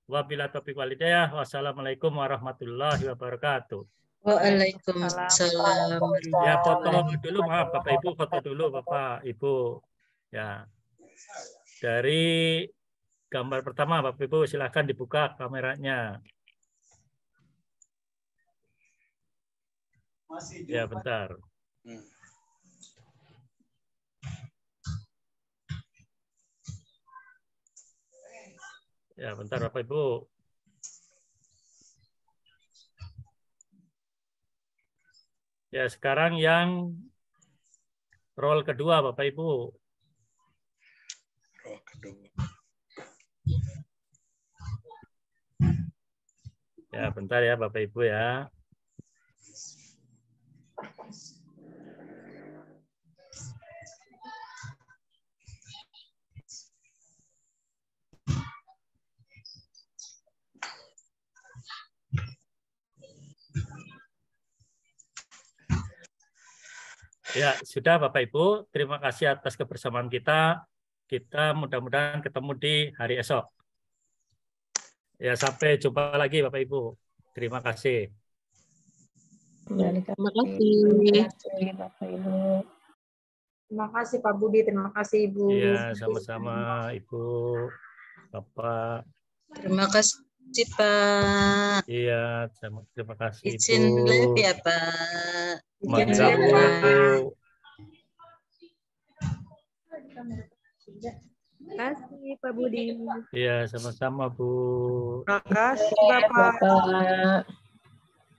Speaker 1: Wabillahi taufiq wal hidayah. Wassalamualaikum warahmatullahi wabarakatuh.
Speaker 12: Waalaikumsalam.
Speaker 1: Ya, foto dulu, maaf Bapak Ibu, foto dulu Bapak Ibu. Ya. Dari gambar pertama Bapak Ibu silahkan dibuka kameranya. Ya, bentar. Ya, bentar Bapak Ibu. Ya, sekarang yang roll kedua Bapak Ibu.
Speaker 3: Roll kedua.
Speaker 1: Ya, bentar ya Bapak Ibu ya. Ya, sudah Bapak Ibu, terima kasih atas kebersamaan kita. Kita mudah-mudahan ketemu di hari esok. Ya, sampai jumpa lagi Bapak Ibu. Terima kasih.
Speaker 12: Terima kasih.
Speaker 11: Bapak Ibu. Terima kasih Pak Budi, terima kasih Ibu.
Speaker 1: Iya, sama-sama Ibu, Bapak.
Speaker 12: Terima kasih Pak.
Speaker 1: Iya, terima kasih Ibu.
Speaker 12: Izin live ya Pak.
Speaker 1: Mantap Bu.
Speaker 11: Terima kasih Pak Budi.
Speaker 1: Iya, sama-sama Bu.
Speaker 11: Terima kasih Bapak.